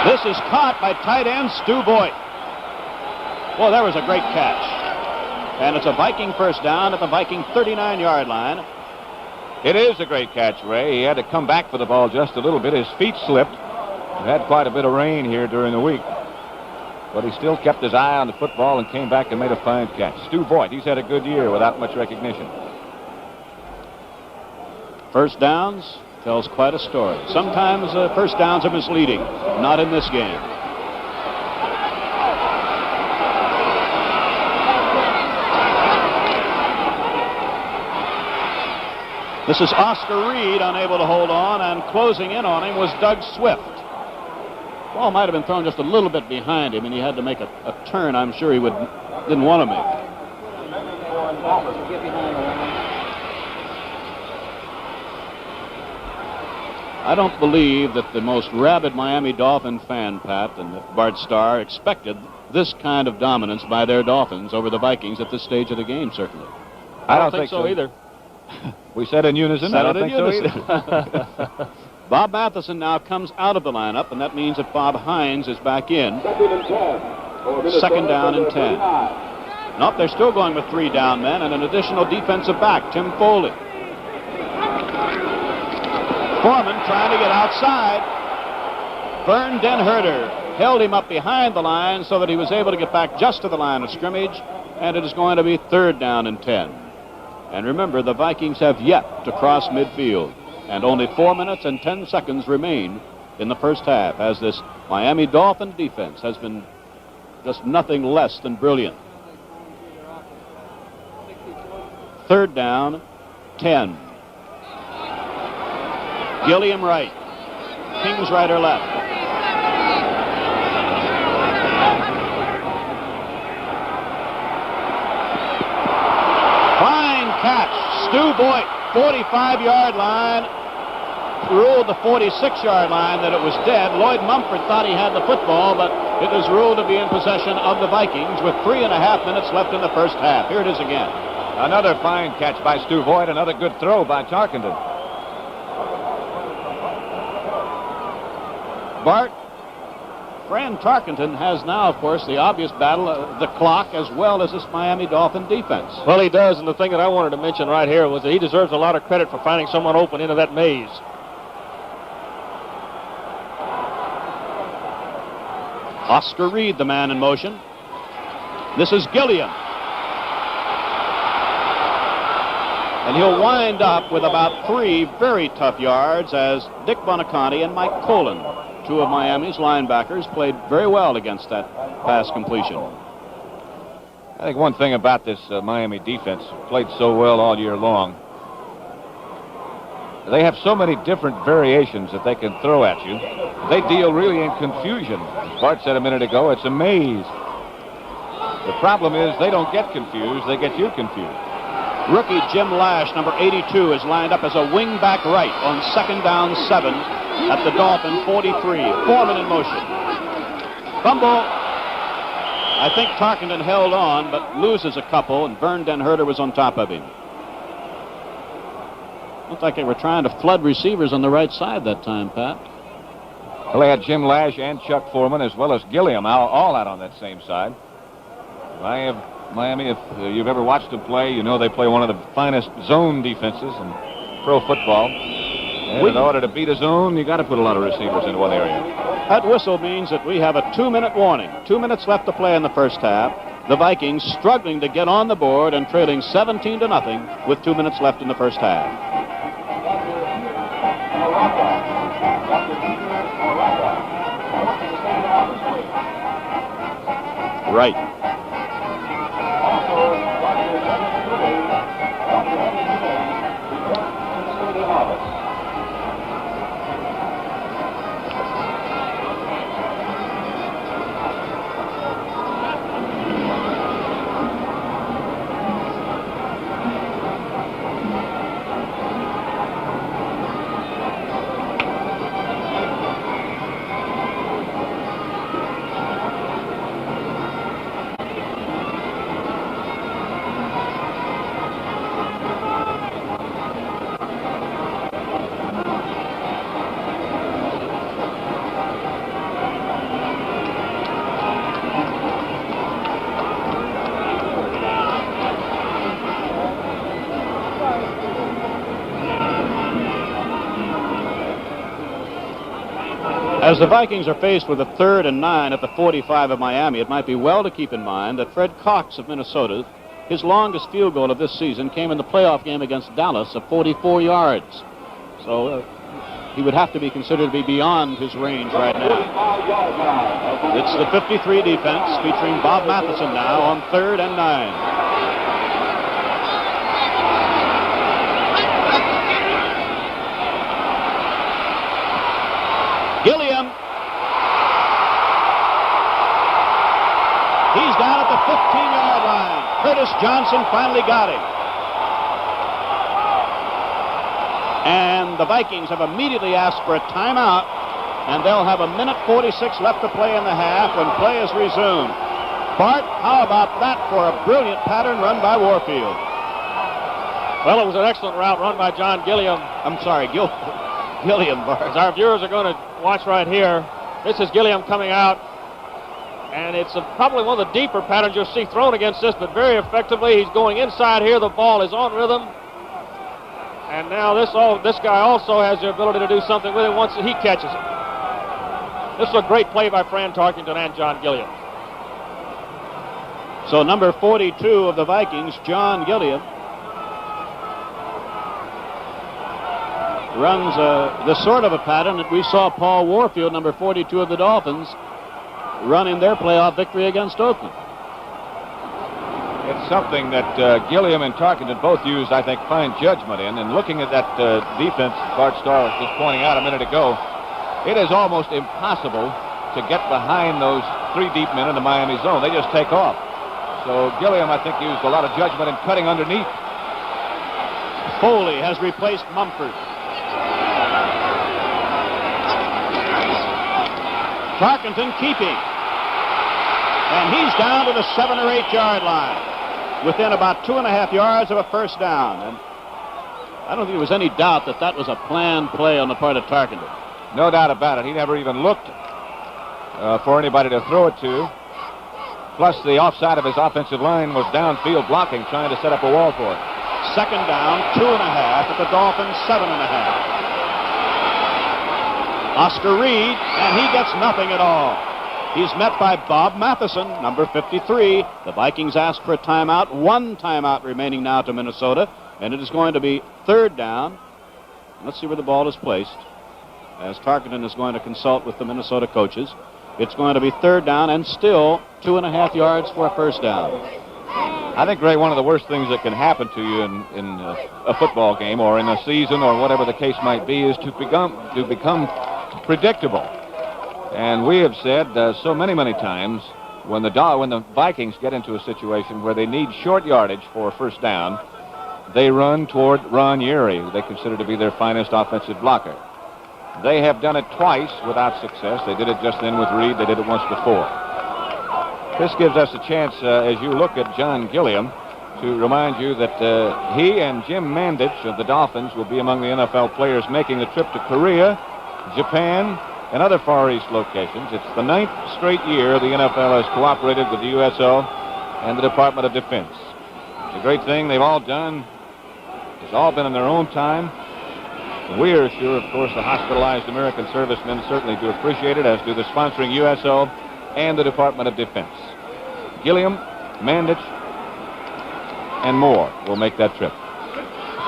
This is caught by tight end Stu Voigt. Well, that was a great catch. And it's a Viking first down at the Viking 39-yard line. It is a great catch, Ray. He had to come back for the ball just a little bit. His feet slipped. We had quite a bit of rain here during the week. But he still kept his eye on the football and came back and made a fine catch. Stu Voigt, he's had a good year without much recognition. First downs tells quite a story. Sometimes first downs are misleading. Not in this game. This is Oscar Reed, unable to hold on, and closing in on him was Doug Swift. Ball might have been thrown just a little bit behind him, and he had to make a turn I'm sure he didn't want to make. I don't believe that the most rabid Miami Dolphin fan, Pat, and Bart Starr expected this kind of dominance by their Dolphins over the Vikings at this stage of the game, certainly. I don't think so either. We said in unison. I don't think so either. Bob Matheson now comes out of the lineup, and that means that Bob Hines is back in. 2nd down and 10. Nope, they're still going with 3 down men and an additional defensive back, Tim Foley. Foreman trying to get outside. Vern Den-Herder held him up behind the line so that he was able to get back just to the line of scrimmage, and it is going to be 3rd down and 10. And remember, the Vikings have yet to cross midfield, and only 4 minutes and 10 seconds remain in the first half, as this Miami Dolphin defense has been just nothing less than brilliant. 3rd down, 10. Gilliam right. Kingsrider left. Fine catch. Stu Voigt, 45-yard line. Ruled the 46-yard line that it was dead. Lloyd Mumford thought he had the football, but it was ruled to be in possession of the Vikings with 3.5 minutes left in the first half. Here it is again. Another fine catch by Stu Voigt. Another good throw by Tarkenton. Bart, Fran Tarkenton has now, of course, the obvious battle of the clock as well as this Miami Dolphin defense. Well, he does, and the thing that I wanted to mention right here was that he deserves a lot of credit for finding someone open into that maze. Oscar Reed, the man in motion. This is Gilliam. And he'll wind up with about 3 very tough yards as Dick Bonaconte and Mike Colon, 2 of Miami's linebackers, played very well against that pass completion. I think one thing about this Miami defense, played so well all year long, they have so many different variations that they can throw at you. They deal really in confusion. As Bart said a minute ago, it's a maze. The problem is they don't get confused, they get you confused. Rookie Jim Lash, number 82, is lined up as a wing-back right on 2nd down 7 at the Dolphin 43. Foreman in motion. Fumble. I think Tarkenton held on, but loses a couple, and Vern Den-Herder was on top of him. Looked like they were trying to flood receivers on the right side that time, Pat. Well, they had Jim Lash and Chuck Foreman, as well as Gilliam, all out on that same side. Miami, if you've ever watched them play, you know they play one of the finest zone defenses in pro football. And in order to beat a zone, you got to put a lot of receivers into one area. That whistle means that we have a 2-minute warning. 2 minutes left to play in the first half. The Vikings struggling to get on the board and trailing 17-0 with 2 minutes left in the first half. Right. As the Vikings are faced with a 3rd and 9 at the 45 of Miami, it might be well to keep in mind that Fred Cox of Minnesota, his longest field goal of this season came in the playoff game against Dallas of 44 yards. So he would have to be considered to be beyond his range right now. It's the 53 defense featuring Bob Matheson now on 3rd and 9. Gilliam. He's down at the 15-yard line. Curtis Johnson finally got him. And the Vikings have immediately asked for a timeout, and they'll have 1:46 left to play in the half when play is resumed. Bart, how about that for a brilliant pattern run by Warfield? Well, it was an excellent route run by John Gilliam. I'm sorry, Gilliam, Bart. As our viewers are going to watch right here, this is Gilliam coming out, and it's probably one of the deeper patterns you'll see thrown against this, but very effectively. He's going inside here. The ball is on rhythm, and now this guy also has the ability to do something with it once he catches it. This is a great play by Fran Tarkenton and John Gilliam. So number 42 of the Vikings, John Gilliam, runs the sort of a pattern that we saw Paul Warfield, number 42 of the Dolphins, run in their playoff victory against Oakland. It's something that Gilliam and Tarkenton both used, I think, fine judgment in. And looking at that defense Bart Starr was just pointing out a minute ago, it is almost impossible to get behind those 3 deep men in the Miami zone. They just take off. So Gilliam, I think, used a lot of judgment in cutting underneath. Foley has replaced Mumford. Tarkenton keeping. And he's down to the 7 or 8 yard line, within about 2.5 yards of a first down. And I don't think there was any doubt that that was a planned play on the part of Tarkenton. No doubt about it. He never even looked for anybody to throw it to. Plus, the offside of his offensive line was downfield blocking, trying to set up a wall for it. 2nd down, 2.5 at the Dolphins' 7.5. Oscar Reed, and he gets nothing at all. He's met by Bob Matheson, number 53. The Vikings asked for a timeout. 1 timeout remaining now to Minnesota, and it is going to be 3rd down. Let's see where the ball is placed, as Tarkenton is going to consult with the Minnesota coaches. It's going to be 3rd down and still 2.5 yards for a first down. I think, Ray, one of the worst things that can happen to you in a football game or in a season or whatever the case might be is to become predictable. And we have said so many times, when the Vikings get into a situation where they need short yardage for a first down, they run toward Ron Yeri, who they consider to be their finest offensive blocker. They have done it twice without success. They did it just then with Reed. They did it once before. This gives us a chance, as you look at John Gilliam, to remind you that he and Jim Mandich of the Dolphins will be among the NFL players making the trip to Korea, Japan, and other Far East locations. It's the 9th straight year the NFL has cooperated with the USO and the Department of Defense. It's a great thing they've all done. It's all been in their own time. We are sure, of course, the hospitalized American servicemen certainly do appreciate it, as do the sponsoring USO and the Department of Defense. Gilliam, Mandich, and more will make that trip.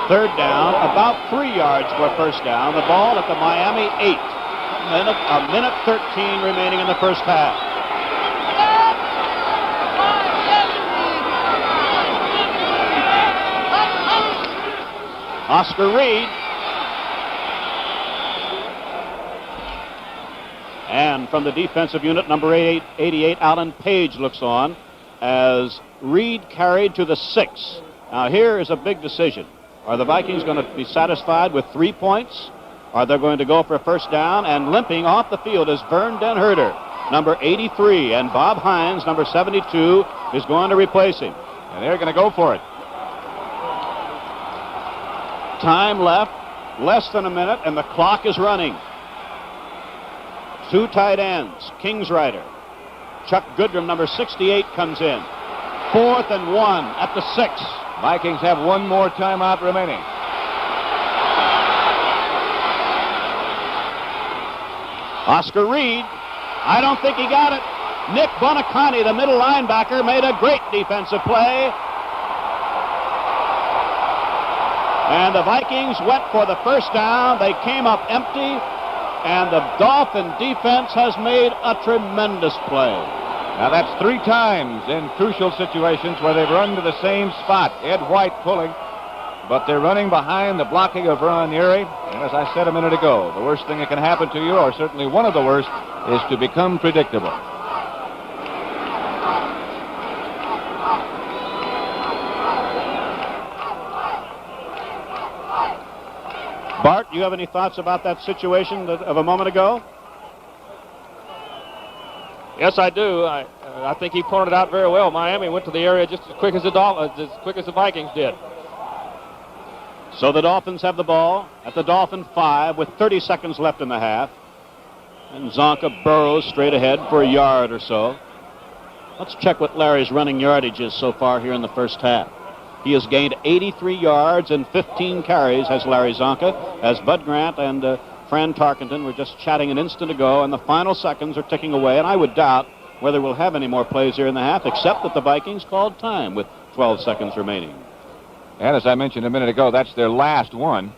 Third down, about 3 yards for a first down. The ball at the Miami 8. A minute 13 remaining in the first half. Oscar Reed. And from the defensive unit, number 88, Alan Page looks on as Reed carried to the 6. Now here is a big decision. Are the Vikings going to be satisfied with 3 points? Are they going to go for a first down? And limping off the field is Vern Den Herder, number 83, and Bob Hines, number 72, is going to replace him. And they're going to go for it. Time left, less than a minute, and the clock is running. 2 tight ends, Kingsrider. Chuck Goodrum, number 68, comes in. 4th and 1 at the 6. Vikings have one more timeout remaining. Oscar Reed, I don't think he got it. Nick Bonaconti, the middle linebacker, made a great defensive play. And the Vikings went for the first down. They came up empty, and the Dolphin defense has made a tremendous play. Now that's 3 times in crucial situations where they've run to the same spot. Ed White pulling, but they're running behind the blocking of Ron Erie. And as I said a minute ago, the worst thing that can happen to you, or certainly one of the worst, is to become predictable. Bart, do you have any thoughts about that situation of a moment ago? Yes, I do. I think he pointed out very well. Miami went to the area just as quick as the Vikings did. So the Dolphins have the ball at the Dolphin 5 with 30 seconds left in the half. And Csonka burrows straight ahead for a yard or so. Let's check what Larry's running yardage is so far here in the first half. He has gained 83 yards and 15 carries, has Larry Csonka, as Bud Grant and Fran Tarkenton were just chatting an instant ago, and the final seconds are ticking away, and I would doubt whether we'll have any more plays here in the half, except that the Vikings called time with 12 seconds remaining. And as I mentioned a minute ago, that's their last one.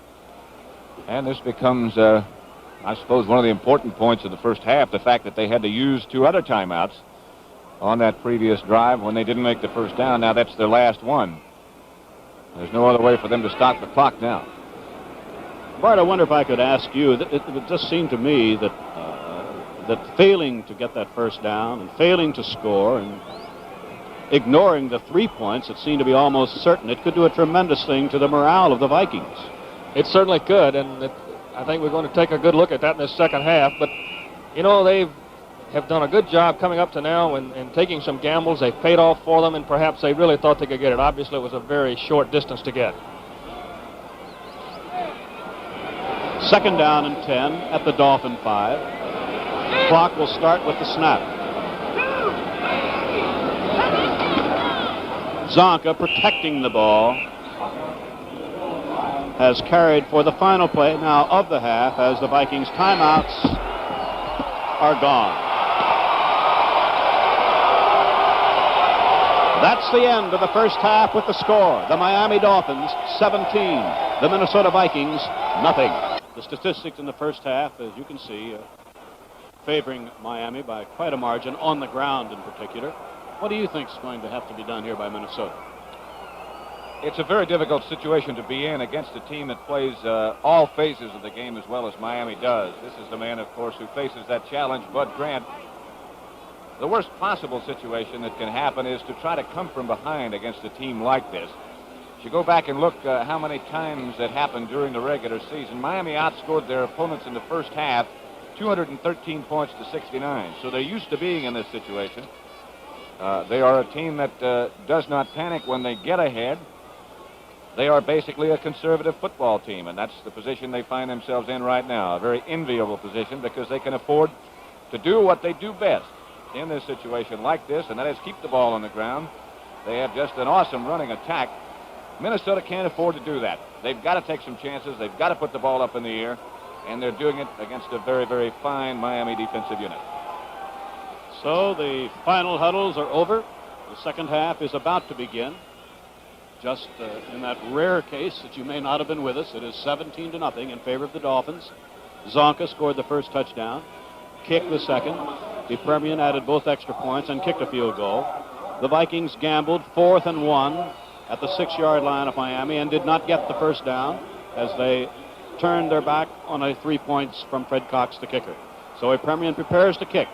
And this becomes, I suppose, one of the important points of the first half, the fact that they had to use 2 other timeouts on that previous drive when they didn't make the first down. Now that's their last one. There's no other way for them to stop the clock now. Bart, I wonder if I could ask you, it just seemed to me that that failing to get that first down and failing to score and ignoring the 3 points that seemed to be almost certain, it could do a tremendous thing to the morale of the Vikings. It certainly could, and I think we're going to take a good look at that in the second half. But, you know, they have done a good job coming up to now and taking some gambles. They paid off for them, and perhaps they really thought they could get it. Obviously, it was a very short distance to get. Second down and 10 at the Dolphin 5. Clock will start with the snap. Csonka, protecting the ball, has carried for the final play now of the half as the Vikings' timeouts are gone. That's the end of the first half with the score. The Miami Dolphins 17, the Minnesota Vikings nothing. The statistics in the first half, as you can see, favoring Miami by quite a margin on the ground in particular. What do you think is going to have to be done here by Minnesota? It's a very difficult situation to be in against a team that plays all phases of the game as well as Miami does. This is the man, of course, who faces that challenge, Bud Grant. The worst possible situation that can happen is to try to come from behind against a team like this. If you go back and look how many times that happened during the regular season, Miami outscored their opponents in the first half 213 points to 69. So they're used to being in this situation. They are a team that does not panic when they get ahead. They are basically a conservative football team, and that's the position they find themselves in right now. A very enviable position because they can afford to do what they do best in this situation like this, and that is keep the ball on the ground. They have just an awesome running attack. Minnesota can't afford to do that. They've got to take some chances. They've got to put the ball up in the air, and they're doing it against a very, very fine Miami defensive unit. So the final huddles are over. The second half is about to begin. Just in that rare case that you may not have been with us, it is 17-0 in favor of the Dolphins. Csonka scored the first touchdown, kicked the second. The Permian added both extra points and kicked a field goal. The Vikings gambled 4th and 1 at the 6-yard line of Miami and did not get the first down as they turned their back on a 3 points from Fred Cox, the kicker. So a Permian prepares to kick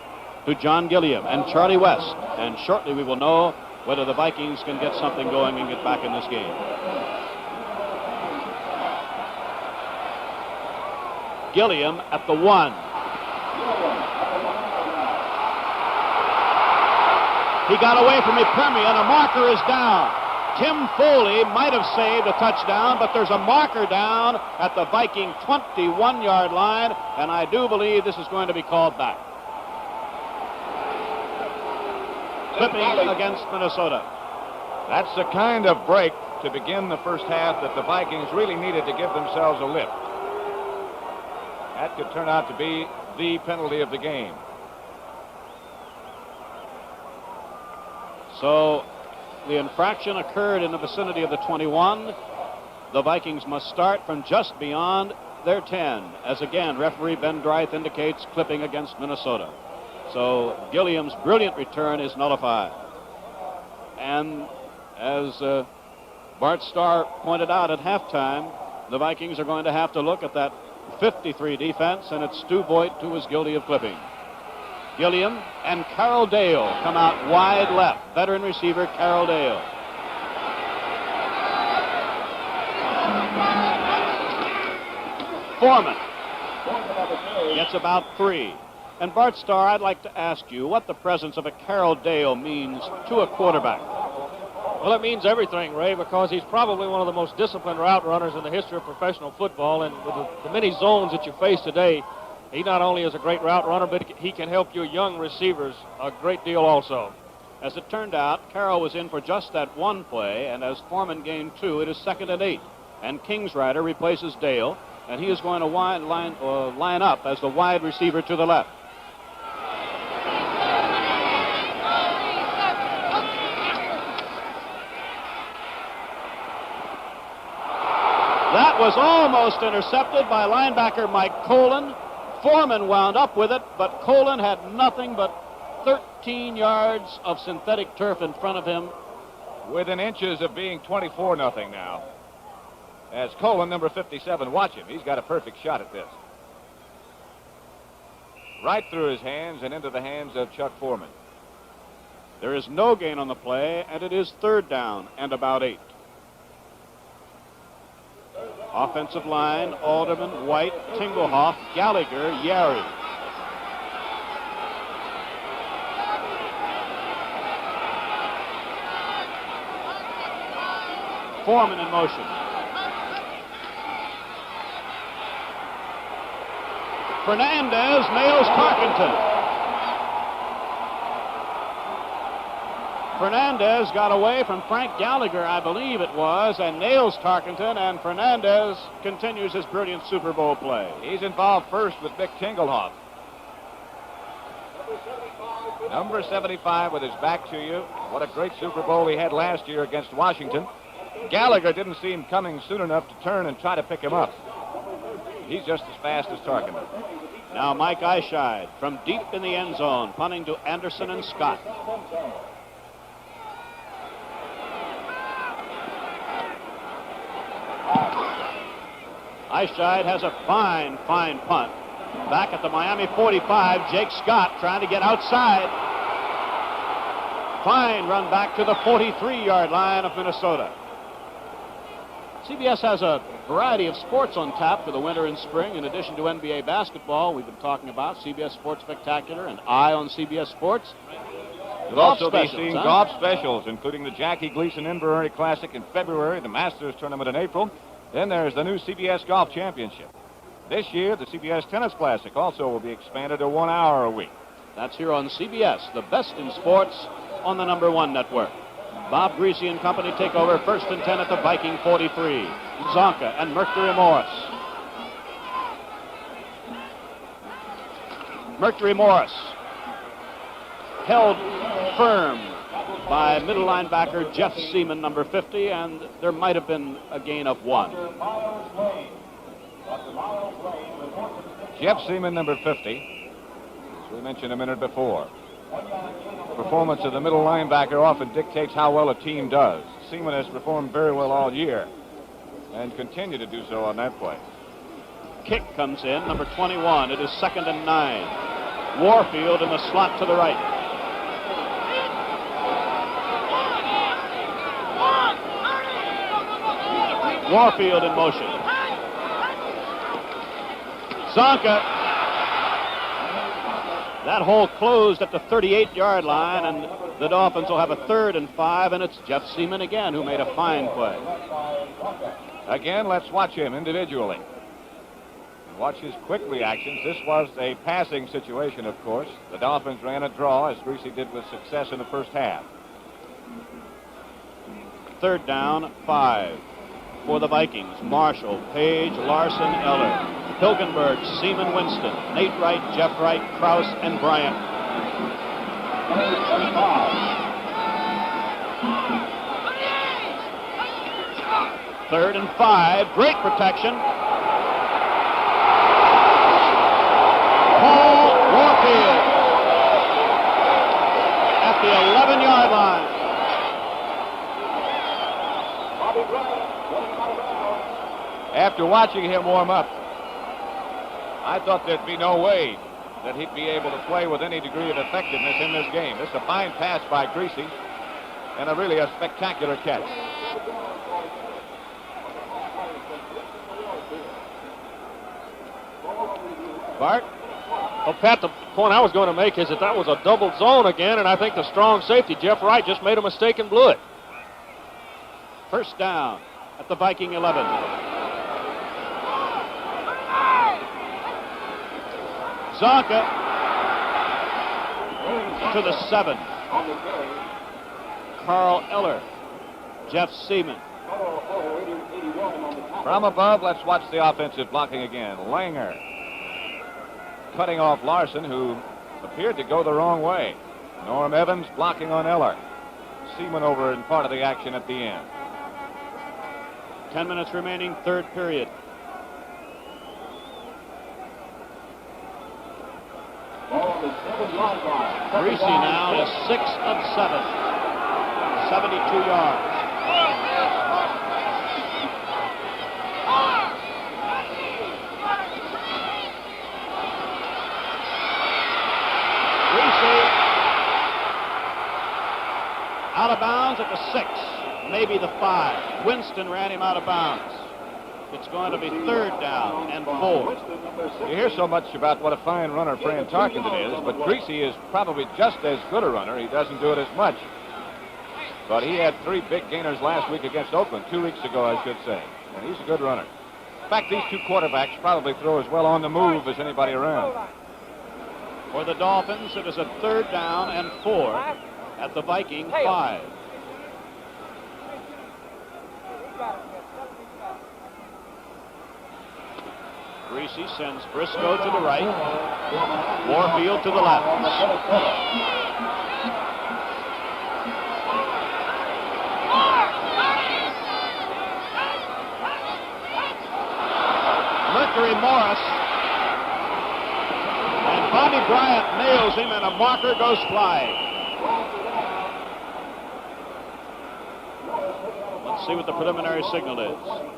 to John Gilliam and Charlie West, and shortly we will know whether the Vikings can get something going and get back in this game. Gilliam at the 1. He got away from a Permian. A marker is down. Tim Foley might have saved a touchdown, but there's a marker down at the Viking 21-yard line, and I do believe this is going to be called back. Clipping against Minnesota. That's the kind of break to begin the first half that the Vikings really needed to give themselves a lift. That could turn out to be the penalty of the game. So the infraction occurred in the vicinity of the 21. The Vikings must start from just beyond their 10, as again referee Ben Dreith indicates clipping against Minnesota. So Gilliam's brilliant return is nullified. And as Bart Starr pointed out at halftime, the Vikings are going to have to look at that 53 defense, and it's Stu Voigt who was guilty of clipping. Gilliam and Carroll Dale come out wide left. Veteran receiver Carroll Dale. Foreman gets about 3. And Bart Starr, I'd like to ask you what the presence of a Carroll Dale means to a quarterback. Well, it means everything, Ray, because he's probably one of the most disciplined route runners in the history of professional football. And with the many zones that you face today, he not only is a great route runner, but he can help your young receivers a great deal also. As it turned out, Carroll was in for just that one play, and as Foreman gained 2, it is 2nd and 8. And Kingsrider replaces Dale, and he is going to line up as the wide receiver to the left. That was almost intercepted by linebacker Mike Colin. Foreman wound up with it, but Colin had nothing but 13 yards of synthetic turf in front of him. Within inches of being 24-0 now. As Colin, number 57, watch him. He's got a perfect shot at this. Right through his hands and into the hands of Chuck Foreman. There is no gain on the play, and it is 3rd down and about 8. Offensive line, Alderman, White, Tinglehoff, Gallagher, Yari. Foreman in motion. Fernandez nails Tarkenton. Fernandez got away from Frank Gallagher, I believe it was, and nails Tarkenton, and Fernandez continues his brilliant Super Bowl play. He's involved first with Mick Tinglehoff. Number 75 with his back to you. What a great Super Bowl he had last year against Washington. Gallagher didn't see him coming soon enough to turn and try to pick him up. He's just as fast as Tarkenton. Now Mike Eyeshide from deep in the end zone, punting to Anderson and Scott. Eyeshide has a fine punt. Back at the Miami 45, Jake Scott trying to get outside. Fine run back to the 43-yard line of Minnesota. CBS has a variety of sports on tap for the winter and spring. In addition to NBA basketball, we've been talking about CBS Sports Spectacular and Eye on CBS Sports. We'll also be specials, seeing huh? golf specials, including the Jackie Gleason Inverarity Classic in February, the Masters Tournament in April. Then there's the new CBS Golf Championship. This year, the CBS Tennis Classic also will be expanded to 1 hour a week. That's here on CBS, the best in sports on the #1 network. Bob Greasy and company take over 1st and 10 at the Viking 43. Csonka and Mercury Morris. Mercury Morris held firm by middle linebacker Jeff Seaman, number 50, and there might have been a gain of 1. Jeff Seaman, number 50, as we mentioned a minute before. Performance of the middle linebacker often dictates how well a team does. Seaman has performed very well all year and continue to do so on that play. Kick comes in, number 21. It is 2nd and 9. Warfield in the slot to the right. Warfield in motion. Csonka. That hole closed at the 38-yard line, and the Dolphins will have a 3rd and 5, and it's Jeff Seaman again who made a fine play. Again, let's watch him individually. Watch his quick reactions. This was a passing situation, of course. The Dolphins ran a draw, as Greasy did with success in the first half. 3rd down, 5. For the Vikings, Marshall, Page, Larson, Eller, Hilgenberg, Seaman, Winston, Nate Wright, Jeff Wright, Krause, and Bryant. Third and 5, great protection. Paul Warfield at the 11-yard line. After watching him warm up, I thought there'd be no way that he'd be able to play with any degree of effectiveness in this game. This is a fine pass by Greasy and a really spectacular catch. Bart? Well, Pat, the point I was going to make is that was a double zone again, and I think the strong safety, Jeff Wright, just made a mistake and blew it. 1st down at the Viking 11. Csonka to the 7. Carl Eller, Jeff Seaman. From above, let's watch the offensive blocking again. Langer cutting off Larson, who appeared to go the wrong way. Norm Evans blocking on Eller. Seaman over in part of the action at the end. 10 minutes remaining, 3rd period. Greasy now is 6 of 7. 72 yards. Greasy out of bounds at the 6, maybe the 5. Winston ran him out of bounds. It's going to be 3rd down and 4. You hear so much about what a fine runner Fran Tarkenton is, but Greasy is probably just as good a runner. He doesn't do it as much. But he had 3 big gainers last week against Oakland, 2 weeks ago, I should say. And he's a good runner. In fact, these 2 quarterbacks probably throw as well on the move as anybody around. For the Dolphins, it is a 3rd down and 4 at the Viking 5. Greasy sends Briscoe to the right, Warfield to the left. Mercury Morris, and Bobby Bryant nails him, and a marker goes flying. Let's see what the preliminary signal is.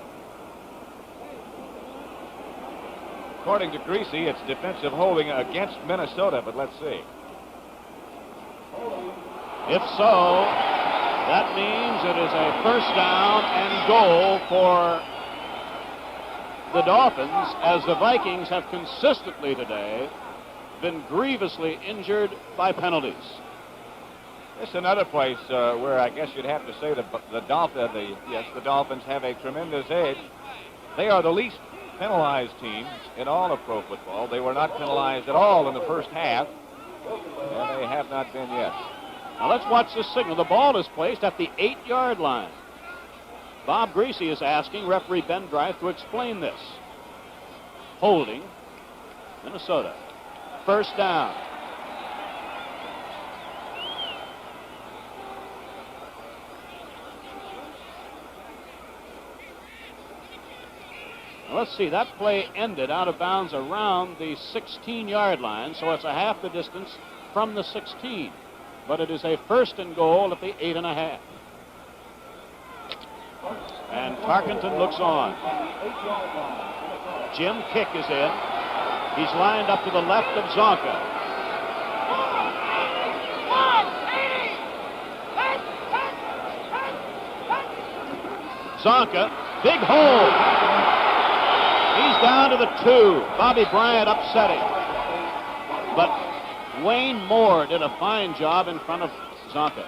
According to Greasy, it's defensive holding against Minnesota, but let's see. If so, that means it is a 1st down and goal for the Dolphins, as the Vikings have consistently today been grievously injured by penalties. This is another place where I guess you'd have to say the Dolphins have a tremendous edge. They are the least penalized team in all of pro football. They were not penalized at all in the first half, and they have not been yet. Now let's watch this signal. The ball is placed at the 8-yard line. Bob Greasy is asking referee Ben Dreith to explain this. Holding Minnesota. First down. Now let's see, that play ended out of bounds around the 16-yard line, so it's a half the distance from the 16. But it is a first and goal at the 8.5. And Tarkenton looks on. Jim Kick is in. He's lined up to the left of Csonka. Csonka, big hole. He's down to the 2. Bobby Bryant upsetting. But Wayne Moore did a fine job in front of Csonka.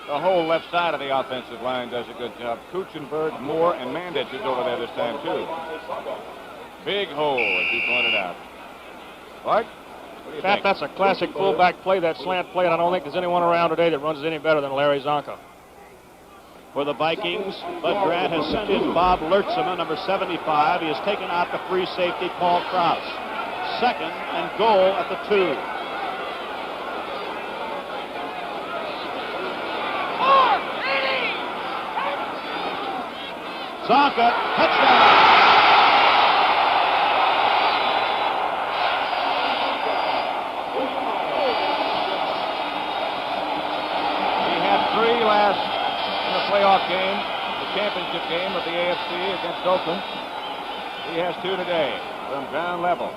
The whole left side of the offensive line does a good job. Kuchenberg, Moore, and Mandich is over there this time, too. Big hole, as you pointed out. Bart, what do you think? That's a classic fullback play, that slant play, and I don't think there's anyone around today that runs it any better than Larry Csonka. For the Vikings, Bud Grant has sent in Bob Lertzema, number 75. He has taken out the free safety, Paul Krause. Second and goal at the 2. Csonka, touchdown! He had 3 last in the playoff game, the championship game of the AFC against Oakland. He has 2 today from ground level.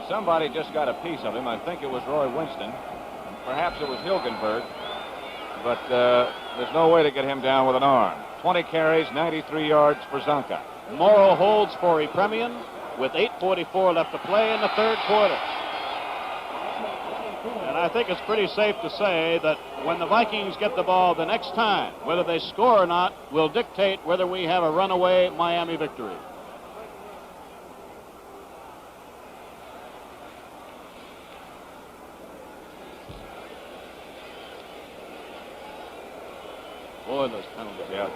Somebody just got a piece of him. I think it was Roy Winston. Perhaps it was Hilgenberg. But there's no way to get him down with an arm. 20 carries, 93 yards for Csonka. Morrow holds for Epremian with 8:44 left to play in the third quarter. And I think it's pretty safe to say that when the Vikings get the ball the next time, whether they score or not will dictate whether we have a runaway Miami victory. Boy, those penalties. Yeah.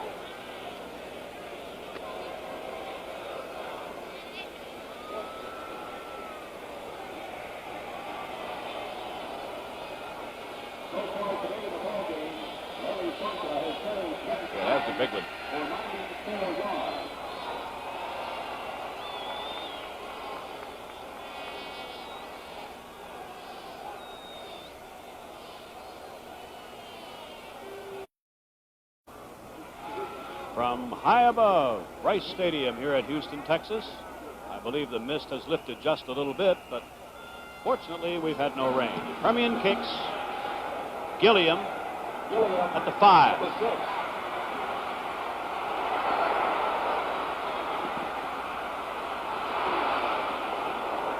That's a big one. From high above Rice Stadium here at Houston, Texas, I believe the mist has lifted just a little bit, but fortunately we've had no rain. Epremian kicks. Gilliam at the 5.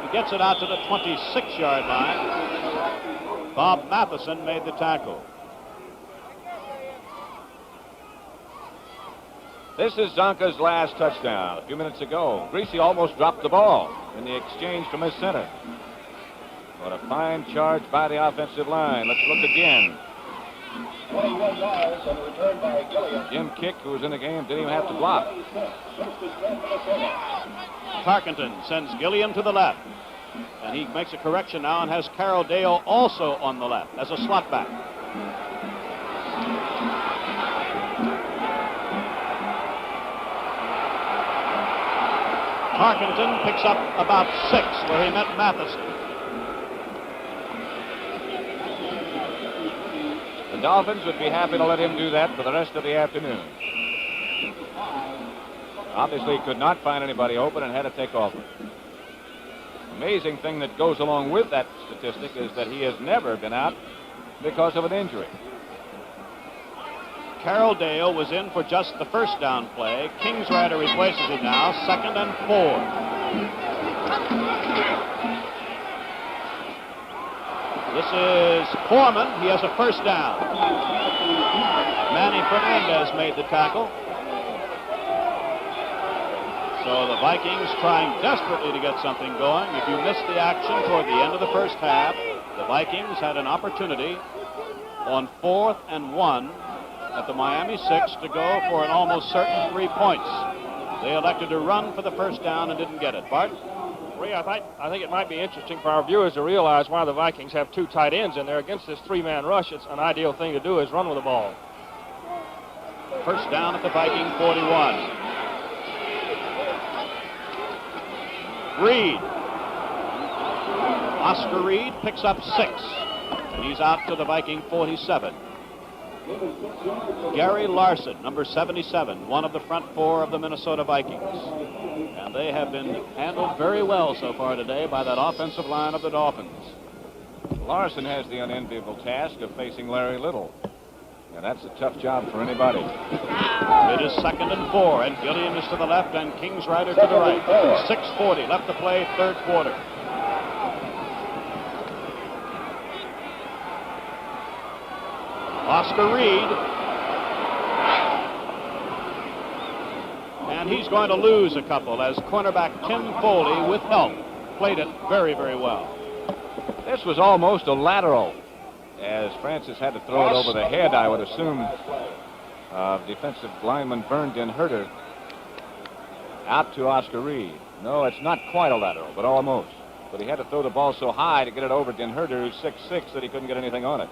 He gets it out to the 26-yard line. Bob Matheson made the tackle. This is Csonka's last touchdown a few minutes ago. Greasy almost dropped the ball in the exchange from his center. What a fine charge by the offensive line. Let's look again. 21 yards on the return by Gilliam. Jim Kick, who was in the game, didn't even have to block. Tarkenton sends Gilliam to the left. And he makes a correction now and has Carroll Dale also on the left as a slot back. Tarkenton picks up about 6 where he met Matheson. The Dolphins would be happy to let him do that for the rest of the afternoon. Obviously, he could not find anybody open and had to take off. Amazing thing that goes along with that statistic is that he has never been out because of an injury. Carroll Dale was in for just the first down play. Kingsrider replaces him now, 2nd and 4. This is Foreman. He has a first down. Manny Fernandez made the tackle. So the Vikings trying desperately to get something going. If you missed the action toward the end of the first half, the Vikings had an opportunity on 4th and 1 at the Miami 6 to go for an almost certain 3 points. They elected to run for the first down and didn't get it. Bart? Ray, I think it might be interesting for our viewers to realize why the Vikings have 2 tight ends in there. Against this 3-man rush, it's an ideal thing to do is run with the ball. First down at the Viking 41. Reed. Oscar Reed picks up 6. And he's out to the Viking 47. Gary Larson, number 77, one of the front 4 of the Minnesota Vikings. And they have been handled very well so far today by that offensive line of the Dolphins. Larson has the unenviable task of facing Larry Little. And that's a tough job for anybody. It is 2nd and 4, and Gilliam is to the left and Kingsrider to the right. 6:40 left to play, 3rd quarter. Oscar Reed. And he's going to lose a couple as cornerback Tim Foley, with help, played it very, very well. This was almost a lateral, as Francis had to throw it over the head, I would assume, of defensive lineman Vern Denherter out to Oscar Reed. No, it's not quite a lateral, but almost. But he had to throw the ball so high to get it over Denherter, who's 6'6", that he couldn't get anything on it.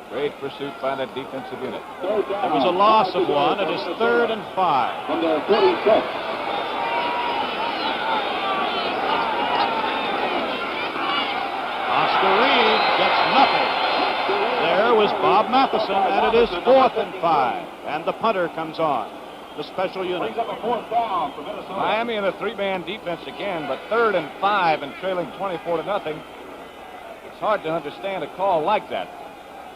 Great pursuit by that defensive unit. It was a loss of 1. It is 3rd and 5. From the 46. Oscar Reed gets nothing. There was Bob Matheson, and it is 4th and 5. And the punter comes on, the special unit. Brings up a 4th down for Minnesota. Miami in a 3-man defense again, but 3rd and 5 and trailing 24-0. It's hard to understand a call like that.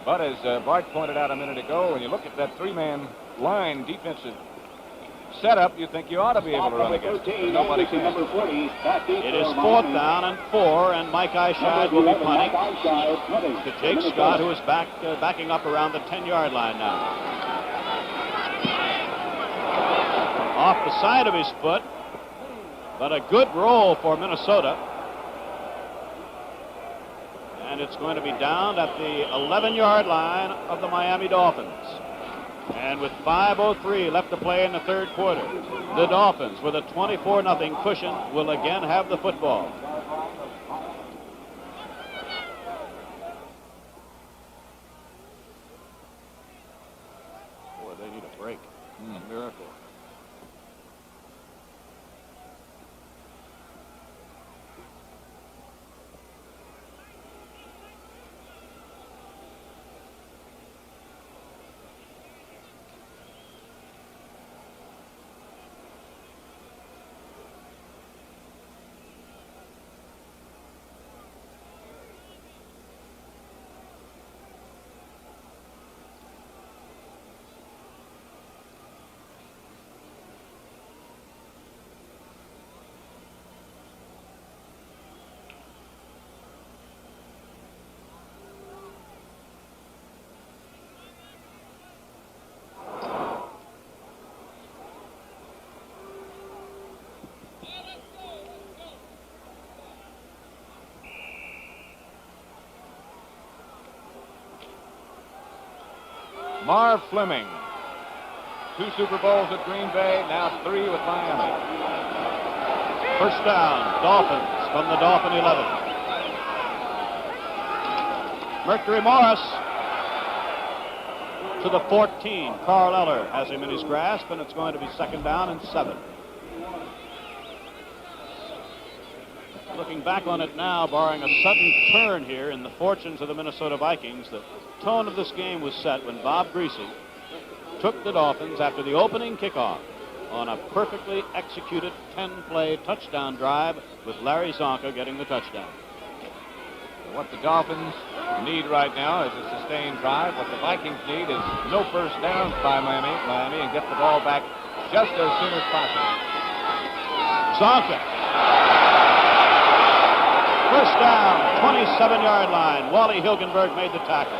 But as Bart pointed out a minute ago, when you look at that 3-man line defensive setup, you think you ought to be able to run against it. Nobody can. It is 4th down and 4, and Mike Eyeshide will be punting to Jake Scott, who is backing up around the 10-yard line now. Off the side of his foot, but a good roll for Minnesota. And it's going to be down at the 11-yard line of the Miami Dolphins. And with 5:03 left to play in the 3rd quarter, the Dolphins, with a 24-0 cushion, will again have the football. Boy, they need a break. A miracle. Marv Fleming, 2 Super Bowls at Green Bay, now 3 with Miami. First down, Dolphins from the Dolphin 11. Mercury Morris to the 14. Carl Eller has him in his grasp, and it's going to be 2nd down and 7. Looking back on it now, barring a sudden turn here in the fortunes of the Minnesota Vikings, the tone of this game was set when Bob Greasy took the Dolphins after the opening kickoff on a perfectly executed 10-play touchdown drive with Larry Csonka getting the touchdown. What the Dolphins need right now is a sustained drive. What the Vikings need is no first downs by Miami, and get the ball back just as soon as possible. Csonka. First down, 27-yard line. Wally Hilgenberg made the tackle.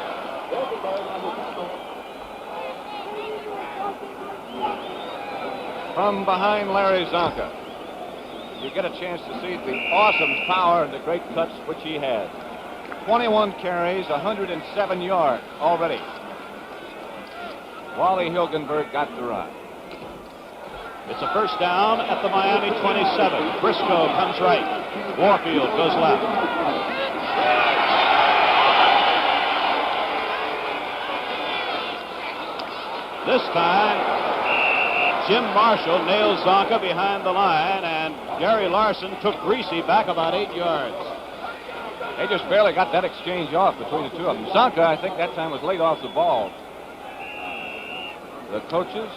From behind Larry Csonka, you get a chance to see the awesome power and the great cuts which he had. 21 carries, 107 yards already. Wally Hilgenberg got the run. It's a first down at the Miami 27. Briscoe comes right. Warfield goes left. This time, Jim Marshall nails Csonka behind the line, and Gary Larson took Greasy back about 8 yards. They just barely got that exchange off between the two of them. Csonka, I think that time was late off the ball. The coaches,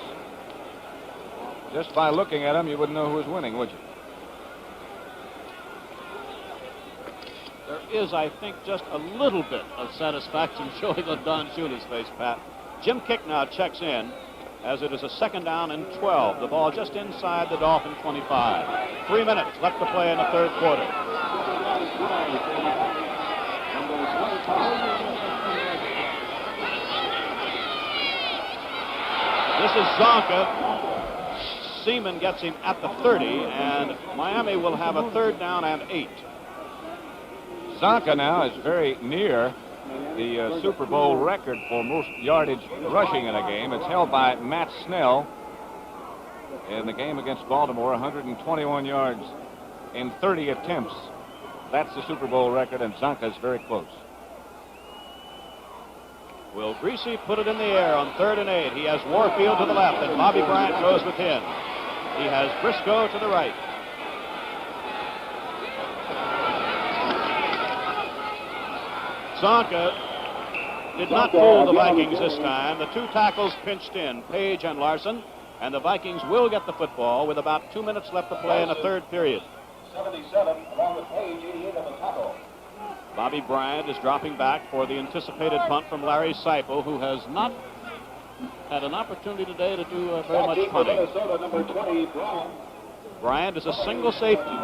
just by looking at him, you wouldn't know who was winning, would you? There is, I think, just a little bit of satisfaction showing on Don Shula's face, Pat. Jim Kicknow checks in as it is a second down and 12. The ball just inside the Dolphin 25. 3 minutes left to play in the third quarter. This is Csonka. Seaman gets him at the 30, and Miami will have a third down and 8. Csonka now is very near the Super Bowl record for most yardage rushing in a game. It's held by Matt Snell in the game against Baltimore, 121 yards in 30 attempts. That's the Super Bowl record, and Csonka is very close. Will Greasy put it in the air on 3rd and 8? He has Warfield to the left, and Bobby Bryant goes with him. He has Briscoe to the right. Csonka did not fool the Vikings this time. The two tackles pinched in, Page and Larson, and the Vikings will get the football with about 2 minutes left to play in the third period. 77, along with Page, 88 of the tackle. Bobby Bryant is dropping back for the anticipated punt from Larry Seipel, who has not had an opportunity today to do very much punting. Minnesota, number 20, Brown. Bryant is a single safety.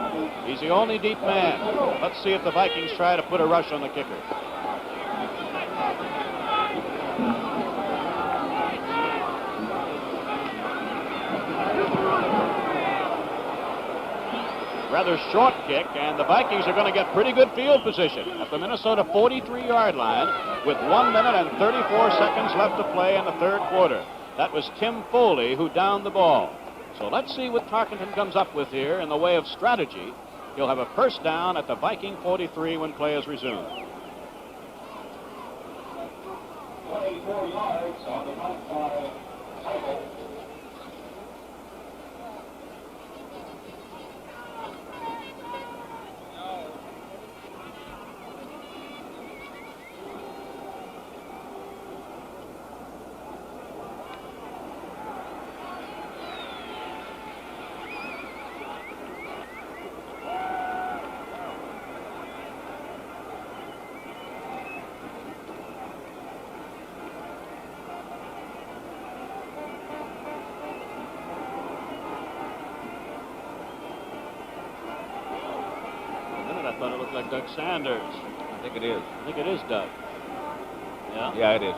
He's the only deep man. Let's see if the Vikings try to put a rush on the kicker. Rather short kick, and the Vikings are going to get pretty good field position at the Minnesota 43-yard line with 1 minute and 34 seconds left to play in the third quarter. That was Tim Foley who downed the ball. So let's see what Tarkenton comes up with here in the way of strategy. He'll have a first down at the Viking 43 when play is resumed. 24 yards on the punt by Seipel. I thought it looked like Doug Sanders. I think it is. I think it is Doug. Yeah? Yeah, it is.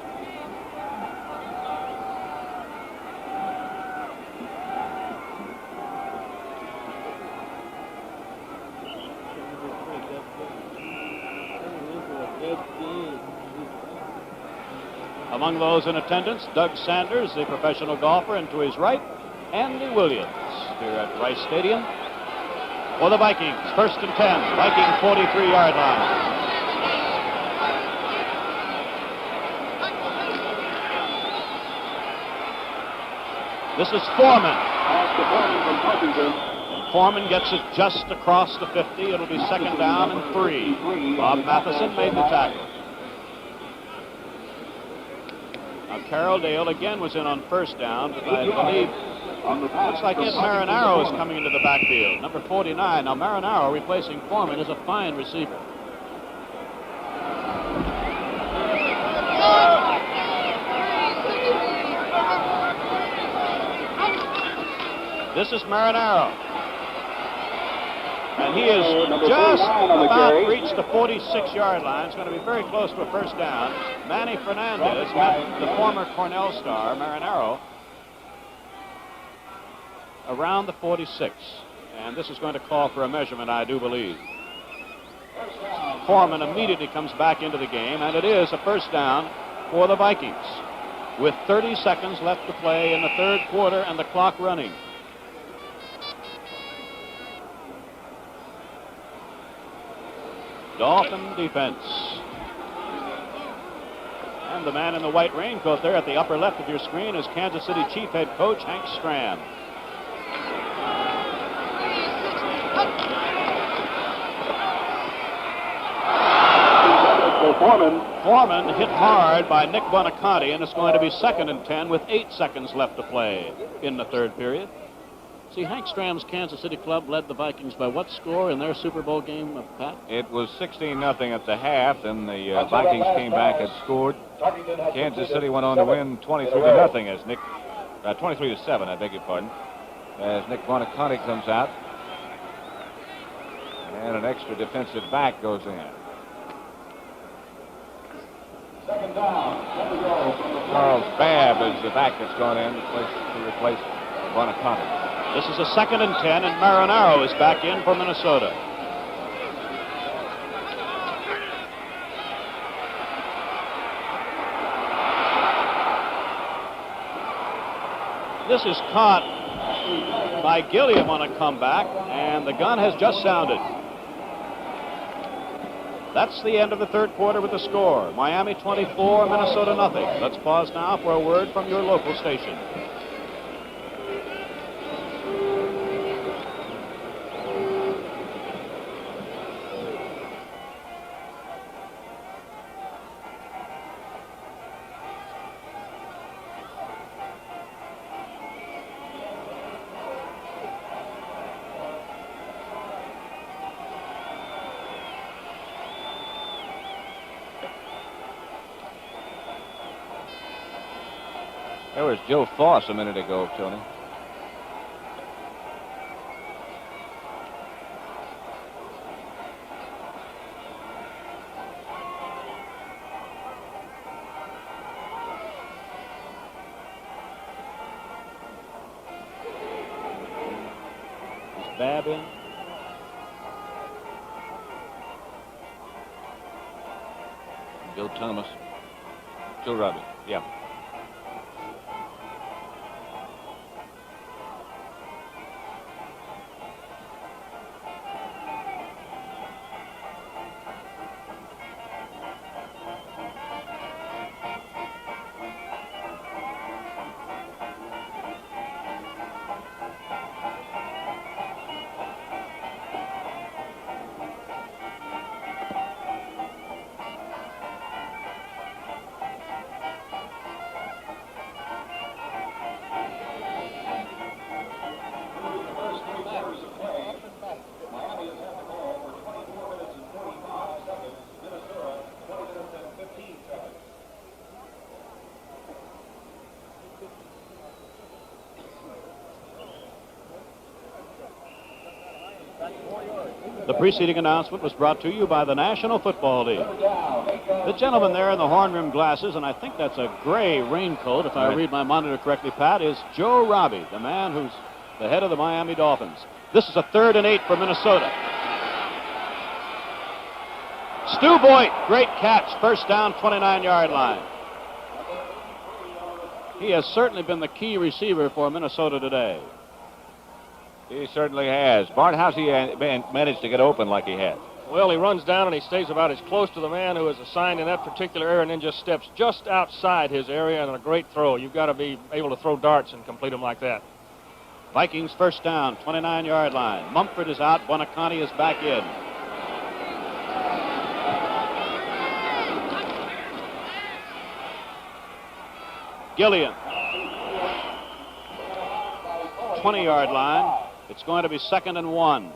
Among those in attendance, Doug Sanders, the professional golfer, and to his right, Andy Williams here at Rice Stadium. For the Vikings, 1st and 10, Viking 43-yard line. This is Foreman. Foreman gets it just across the 50. It'll be second down and 3. Bob Matheson made the tackle. Now Carroll Dale again was in on first down, but I believe looks like Ed Marinaro is coming into the backfield. Number 49. Now Marinaro replacing Foreman is a fine receiver. This is Marinaro. And he is just about reached the 46-yard line. It's going to be very close to a first down. Manny Fernandez met the former Cornell star, Marinaro, around the 46. And this is going to call for a measurement, I do believe. Foreman immediately comes back into the game, and it is a first down for the Vikings with 30 seconds left to play in the third quarter and the clock running. Dolphin defense. And the man in the white raincoat there at the upper left of your screen is Kansas City Chief Head Coach Hank Stram. Foreman hit hard by Nick Buoniconti, and it's going to be 2nd and 10 with 8 seconds left to play in the third period. See, Hank Stram's Kansas City club led the Vikings by what score in their Super Bowl game, Pat? It was 16-0 at the half, then the Vikings came back and scored. Kansas City went on to win 23-0 as Nick, 23-7, I beg your pardon, as Nick Buoniconti comes out. And an extra defensive back goes in. Second down. Charles Babb is the back that's gone in to replace Buoniconti. This is a 2nd and 10, and Marinaro is back in for Minnesota. This is caught by Gilliam on a comeback, and the gun has just sounded. That's the end of the third quarter with the score. Miami 24, Minnesota nothing. Let's pause now for a word from your local station. There was Joe Foss a minute ago, Tony. Is Babb in? Joe Thomas. Joe Robbie, yeah. The preceding announcement was brought to you by the National Football League. The gentleman there in the horn-rimmed glasses, and I think that's a gray raincoat, if I read my monitor correctly, Pat, is Joe Robbie, the man who's the head of the Miami Dolphins. This is a 3rd and 8 for Minnesota. Stu Boyd, great catch, first down, 29-yard line. He has certainly been the key receiver for Minnesota today. He certainly has. Bart, how's he managed to get open like he has? Well, he runs down and he stays about as close to the man who is assigned in that particular area and then just steps just outside his area, and a great throw. You've got to be able to throw darts and complete them like that. Vikings first down, 29-yard line. Mumford is out. Buoniconti is back in. Gilliam. 20-yard line. It's going to be 2nd and 1.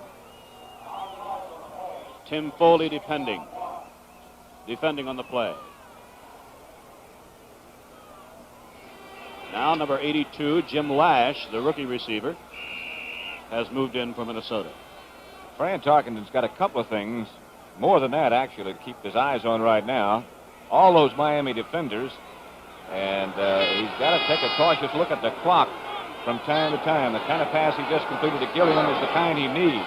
Tim Foley defending on the play. Now number 82, Jim Lash, the rookie receiver, has moved in for Minnesota. Fran Tarkenton's got a couple of things, more than that actually, to keep his eyes on right now. All those Miami defenders, and he's got to take a cautious look at the clock from time to time. The kind of pass he just completed to Gilliam is the kind he needs.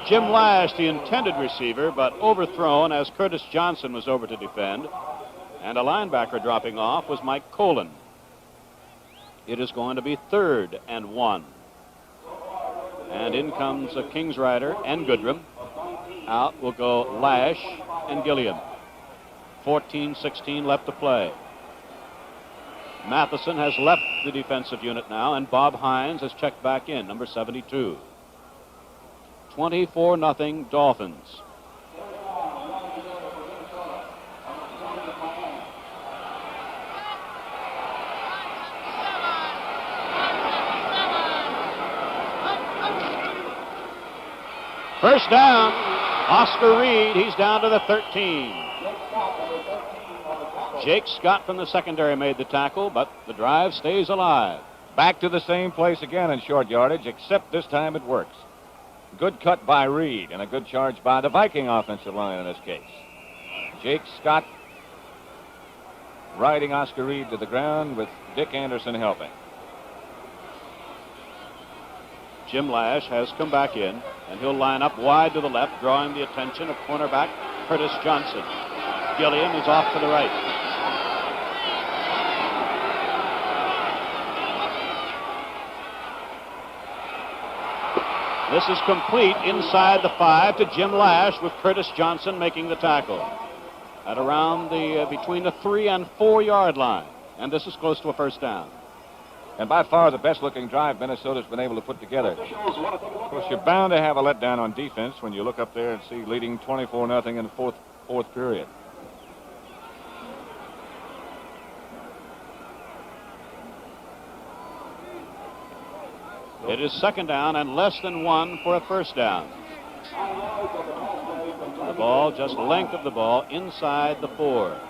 Jim Lash, the intended receiver, but overthrown as Curtis Johnson was over to defend. And a linebacker dropping off was Mike Colin. It is going to be 3rd and 1. And in comes a Kings Rider and Goodrum. Out will go Lash and Gilliam. 14-16 left to play. Matheson has left the defensive unit now, and Bob Hines has checked back in, number 72. 24-0 Dolphins. First down, Oscar Reed. He's down to the 13. Jake Scott from the secondary made the tackle, but the drive stays alive. Back to the same place again in short yardage, except this time it works. Good cut by Reed and a good charge by the Viking offensive line in this case. Jake Scott riding Oscar Reed to the ground with Dick Anderson helping. Jim Lash has come back in, and he'll line up wide to the left, drawing the attention of cornerback Curtis Johnson. Gilliam is off to the right. This is complete inside the 5 to Jim Lash, with Curtis Johnson making the tackle at around the between the 3 and 4 yard line, and this is close to a first down. And by far the best looking drive Minnesota's been able to put together. Of course, you're bound to have a letdown on defense when you look up there and see leading 24-0 in the fourth period. It is second down and less than 1 for a first down. The ball, just length of the ball, inside the 4.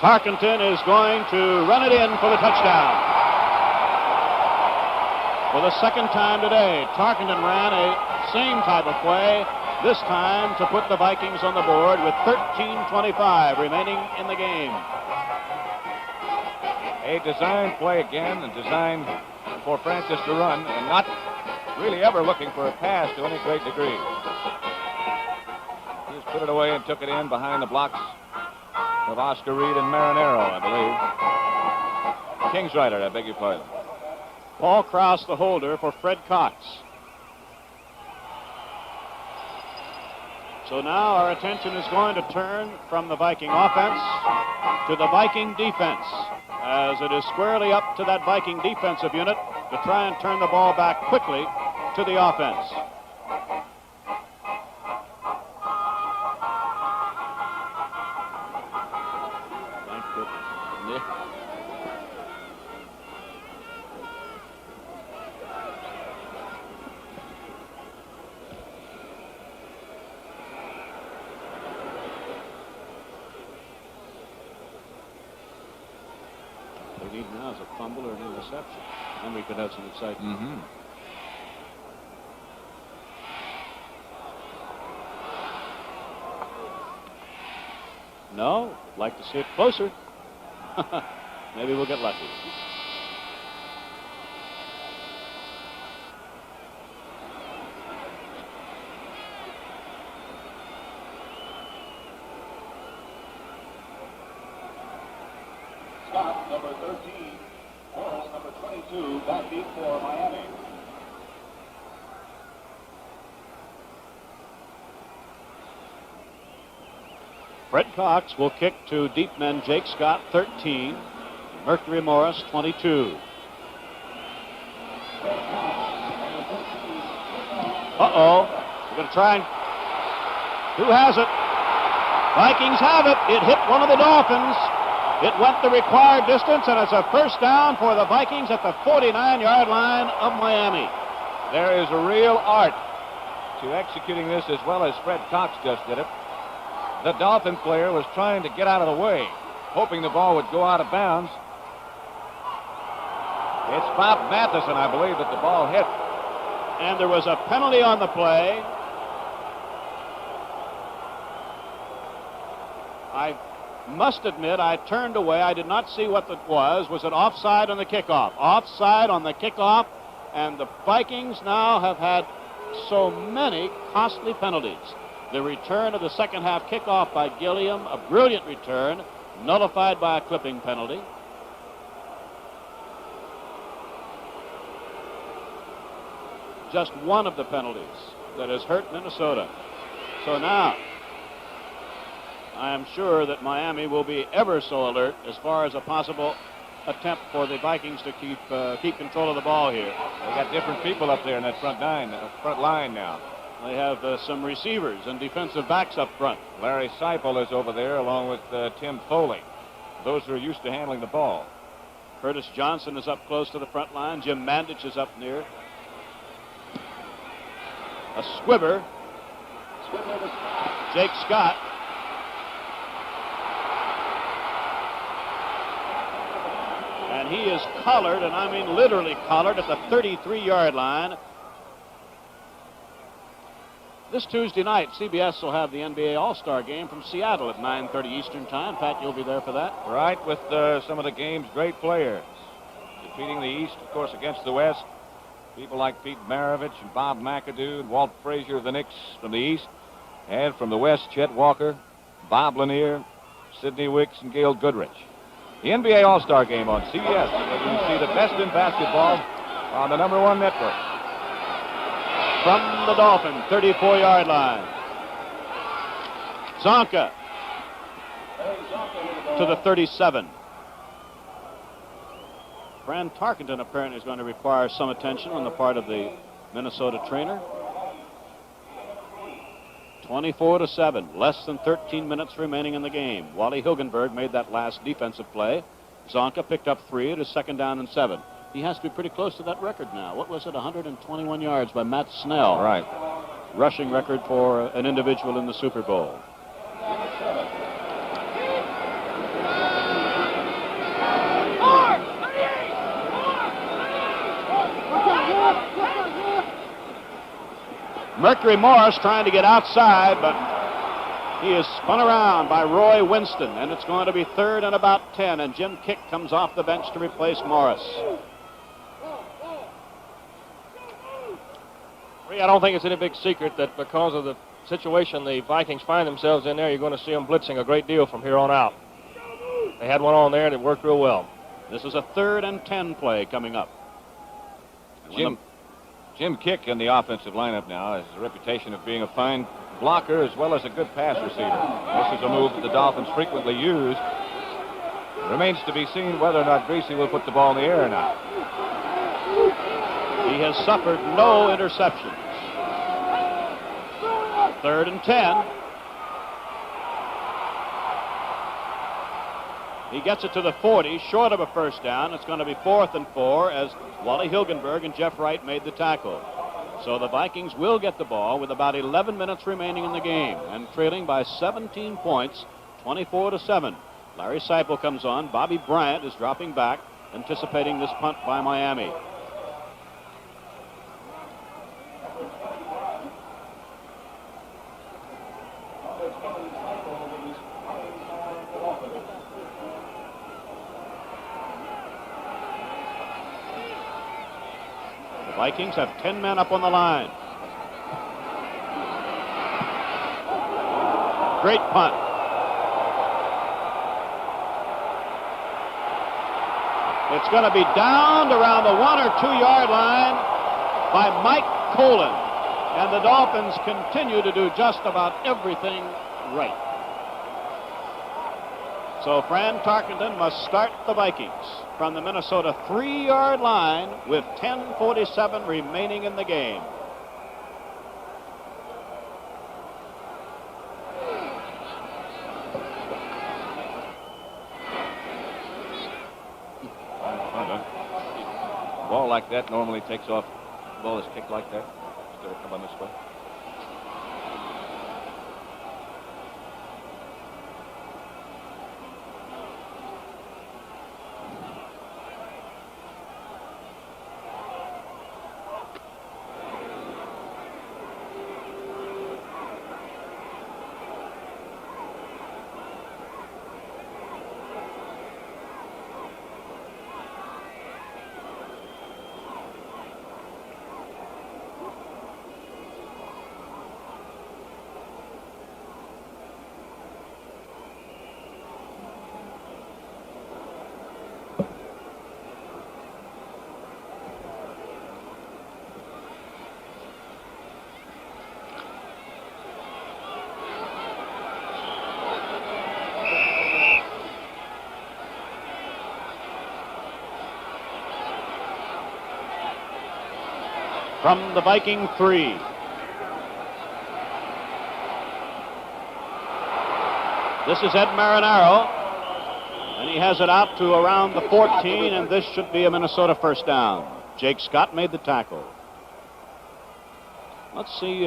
Tarkenton is going to run it in for the touchdown. For the second time today, Tarkenton ran a same type of play, this time to put the Vikings on the board with 13:25 remaining in the game. A design play again, and designed for Francis to run, and not really ever looking for a pass to any great degree. He just put it away and took it in behind the blocks of Oscar Reed and Marinero, I believe. Kings Rider, I beg your pardon. Paul Krause, the holder for Fred Cox. So now our attention is going to turn from the Viking offense to the Viking defense, as it is squarely up to that Viking defensive unit to try and turn the ball back quickly to the offense. Thank goodness. What we need now is a fumble or an interception, and we could have some excitement. Mm-hmm. No, like to see it closer. Maybe we'll get lucky. Scott, number 13. Morris, number 22. Back deep for Miami. Fred Cox will kick to deep men Jake Scott, 13. Mercury Morris, 22. Uh-oh. We're going to try and... Who has it? Vikings have it. It hit one of the Dolphins. It went the required distance, and it's a first down for the Vikings at the 49-yard line of Miami. There is a real art to executing this as well as Fred Cox just did it. The Dolphin player was trying to get out of the way, hoping the ball would go out of bounds. It's Bob Matheson, I believe, that the ball hit. And there was a penalty on the play. I must admit, I turned away. I did not see what it was. Was it offside on the kickoff? Offside on the kickoff, and the Vikings now have had so many costly penalties. The return of the second half kickoff by Gilliam, a brilliant return, nullified by a clipping penalty. Just one of the penalties that has hurt Minnesota. So now, I am sure that Miami will be ever so alert as far as a possible attempt for the Vikings to keep control of the ball here. They got different people up there in that front line now. They have some receivers and defensive backs up front. Larry Seipel is over there along with Tim Foley. Those who are used to handling the ball. Curtis Johnson is up close to the front line. Jim Mandich is up near. A squibber. Jake Scott. And he is collared, and I mean literally collared, at the 33-yard line. This Tuesday night, CBS will have the NBA All-Star game from Seattle at 9:30 Eastern Time. Pat, you'll be there for that? Right, with some of the game's great players. Defeating the East, of course, against the West. People like Pete Maravich and Bob McAdoo and Walt Frazier of the Knicks from the East. And from the West, Chet Walker, Bob Lanier, Sidney Wicks, and Gail Goodrich. The NBA All-Star game on CBS, where you see the best in basketball on the #1 network. From the Dolphin 34-yard line. Csonka to the 37. Fran Tarkenton apparently is going to require some attention on the part of the Minnesota trainer. 24-7, less than 13 minutes remaining in the game. Wally Hilgenberg made that last defensive play. Csonka picked up 3 at his 2nd down and 7. He has to be pretty close to that record now. What was it, 121 yards by Matt Snell? Right. Rushing record for an individual in the Super Bowl. Mercury Morris trying to get outside, but he is spun around by Roy Winston, and it's going to be 3rd and about 10, and Jim Kick comes off the bench to replace Morris. I don't think it's any big secret that because of the situation the Vikings find themselves in there, you're going to see them blitzing a great deal from here on out. They had one on there and it worked real well. This is a 3rd and 10 play coming up. Jim Kick in the offensive lineup now has a reputation of being a fine blocker as well as a good pass receiver. This is a move that the Dolphins frequently use. It remains to be seen whether or not Greasy will put the ball in the air or not. He has suffered no interceptions. 3rd and 10. He gets it to the 40, short of a first down. It's going to be 4th and 4 as Wally Hilgenberg and Jeff Wright made the tackle. So the Vikings will get the ball with about 11 minutes remaining in the game and trailing by 17 points, 24-7. Larry Seipel comes on. Bobby Bryant is dropping back, anticipating this punt by Miami. Vikings have 10 men up on the line. Great punt. It's going to be downed around the 1 or 2 yard line by Mike Colin. And the Dolphins continue to do just about everything right. So Fran Tarkenton must start the Vikings from the Minnesota 3-yard line with 10:47 remaining in the game. like that normally takes off. The ball is kicked like that instead of coming this way. From the Viking 3. This is Ed Marinaro, and he has it out to around the 14, and this should be a Minnesota first down. Jake Scott made the tackle. Let's see,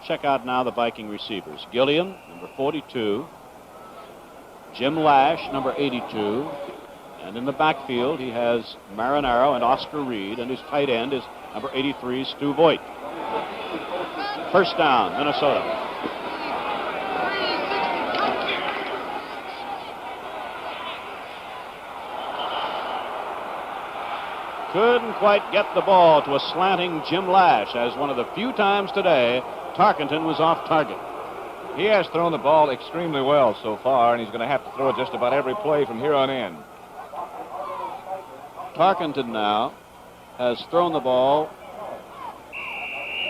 check out now the Viking receivers. Gilliam, number 42. Jim Lash, number 82. And in the backfield, he has Marinaro and Oscar Reed, and his tight end is number 83, Stu Voigt. First down, Minnesota. Couldn't quite get the ball to a slanting Jim Lash, as one of the few times today Tarkenton was off target. He has thrown the ball extremely well so far, and he's going to have to throw it just about every play from here on in. Tarkenton now has thrown the ball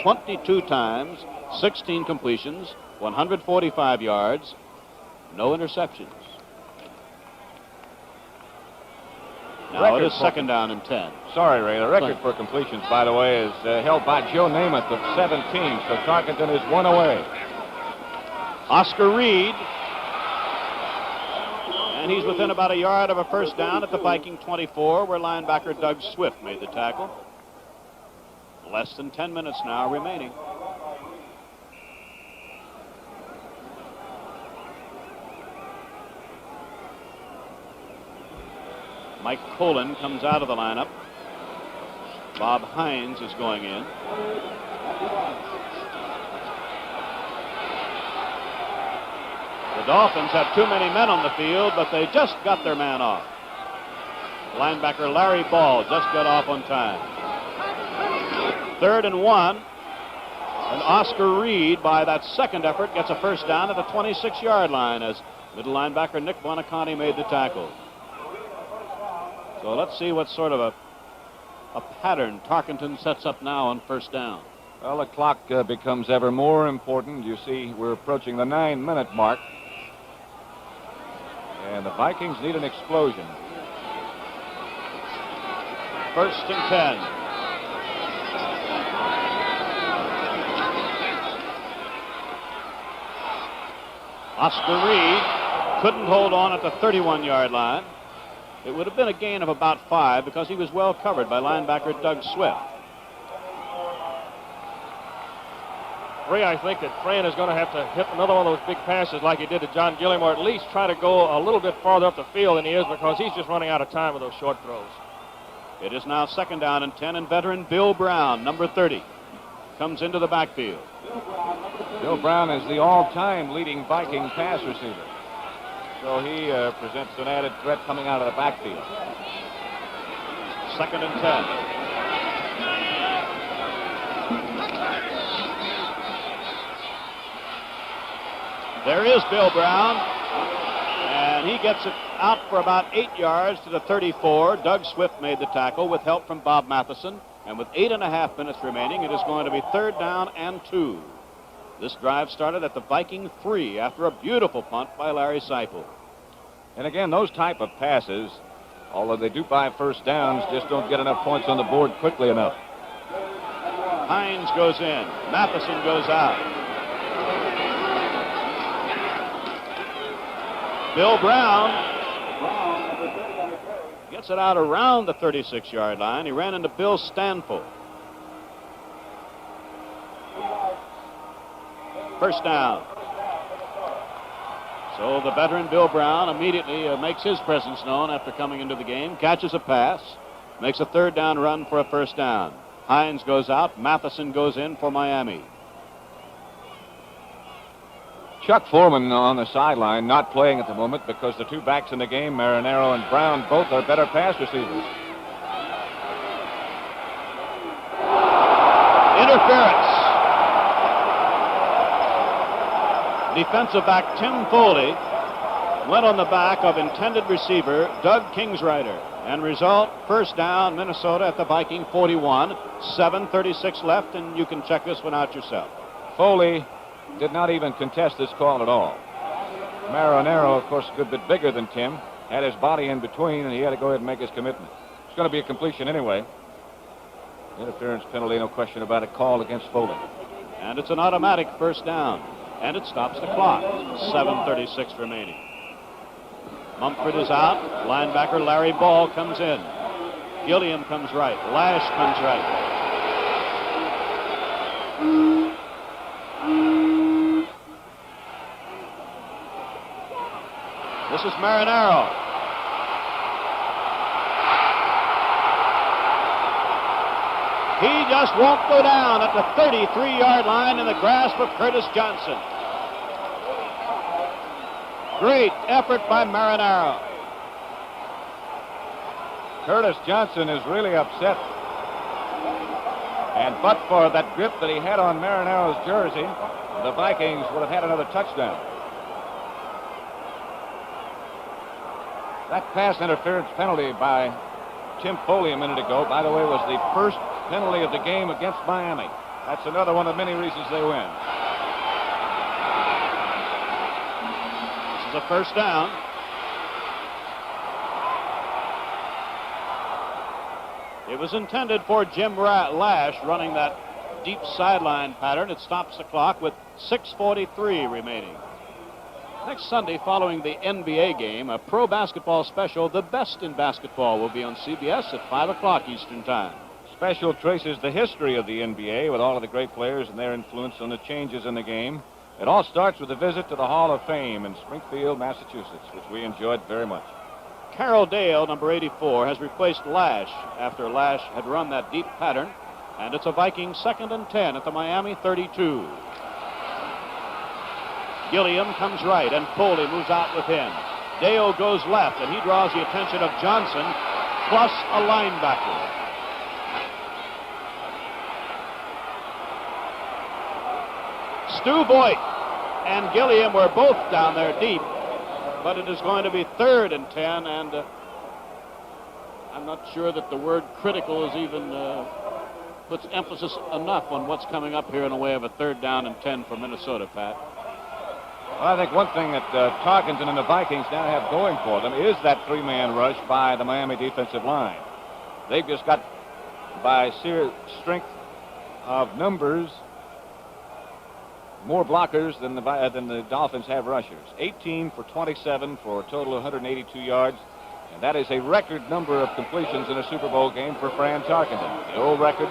22 times, 16 completions, 145 yards, no interceptions. Now it is second down and 10. Sorry, Ray. The record for completions, by the way, is held by Joe Namath of 17. So Tarkenton is one away. Oscar Reed. And he's within about a yard of a first down at the Viking 24, where linebacker Doug Swift made the tackle. Less than 10 minutes now remaining. Mike Colin comes out of the lineup. Bob Hines is going in. The Dolphins have too many men on the field, but they just got their man off. Linebacker Larry Ball just got off on time. 3rd and 1. And Oscar Reed, by that second effort, gets a first down at the 26-yard line as middle linebacker Nick Buonaconti made the tackle. So let's see what sort of a pattern Tarkenton sets up now on first down. Well, the clock becomes ever more important. You see, we're approaching the 9-minute mark. And the Vikings need an explosion. 1st and 10. Oscar Reed couldn't hold on at the 31-yard line. It would have been a gain of about 5 because he was well covered by linebacker Doug Swift. Ray, I think that Fran is going to have to hit another one of those big passes like he did to John Gilliam, or at least try to go a little bit farther up the field than he is, because he's just running out of time with those short throws. It is now second down and 10, and veteran Bill Brown, number 30, comes into the backfield. Bill Brown is the all-time leading Viking pass receiver. So he presents an added threat coming out of the backfield. 2nd and 10. There is Bill Brown, and he gets it out for about 8 yards to the 34. Doug Swift made the tackle with help from Bob Matheson, and with 8.5 minutes remaining, it is going to be 3rd down and 2. This drive started at the Viking 3 after a beautiful punt by Larry Seipel. And again, those type of passes, although they do buy first downs, just don't get enough points on the board quickly enough. Hines goes in. Matheson goes out. Bill Brown gets Puts it out around the 36-yard line. He ran into Bill Stanfield. First down. So the veteran Bill Brown immediately makes his presence known after coming into the game, catches a pass, makes a third down run for a first down. Hines goes out. Matheson goes in for Miami. Chuck Foreman on the sideline, not playing at the moment because the two backs in the game, Marinero and Brown, both are better pass receivers. Interference. Defensive back Tim Foley went on the back of intended receiver Doug Kingsrider. And result, first down, Minnesota at the Viking 41. 7:36 left, and you can check this one out yourself. Foley did not even contest this call at all. Marinero, of course, a good bit bigger than Tim, had his body in between, and he had to go ahead and make his commitment. It's going to be a completion anyway. Interference penalty, no question about it, called against Foley. And it's an automatic first down. And it stops the clock. 7:36 remaining. Mumford is out. Linebacker Larry Ball comes in. Gilliam comes right. Lash comes right. This is Marinero. He just won't go down at the 33-yard line in the grasp of Curtis Johnson. Great effort by Marinero. Curtis Johnson is really upset. And but for that grip that he had on Marinero's jersey, the Vikings would have had another touchdown. That pass interference penalty by Tim Foley a minute ago, by the way, was the first penalty of the game against Miami. That's another one of many reasons they win. A first down. It was intended for Jim Lash running that deep sideline pattern. It stops the clock with 6:43 remaining. Next Sunday, following the NBA game, a pro basketball special, The Best in Basketball, will be on CBS at 5 o'clock Eastern Time. Special traces the history of the NBA with all of the great players and their influence on the changes in the game. It all starts with a visit to the Hall of Fame in Springfield, Massachusetts, which we enjoyed very much. Carroll Dale, number 84, has replaced Lash after Lash had run that deep pattern, and it's a Viking 2nd and 10 at the Miami 32. Gilliam comes right, and Foley moves out with him. Dale goes left, and he draws the attention of Johnson, plus a linebacker. Stu Voigt and Gilliam were both down there deep, but it is going to be 3rd and 10, and I'm not sure that the word critical is even puts emphasis enough on what's coming up here in the way of a 3rd down and 10 for Minnesota, Pat. Well, I think one thing that Tarkenton and the Vikings now have going for them is that three-man rush by the Miami defensive line. They've just got, by sheer strength of numbers, more blockers than the Dolphins have rushers. 18 for 27 for a total of 182 yards. And that is a record number of completions in a Super Bowl game for Fran Tarkenton. The old record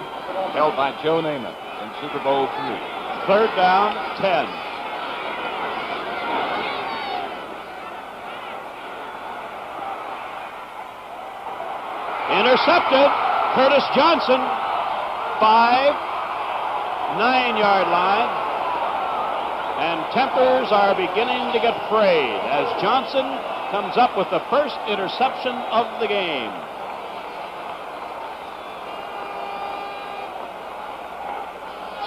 held by Joe Namath in Super Bowl III. 3rd down, 10. Intercepted. Curtis Johnson. 9-yard line. And tempers are beginning to get frayed as Johnson comes up with the first interception of the game.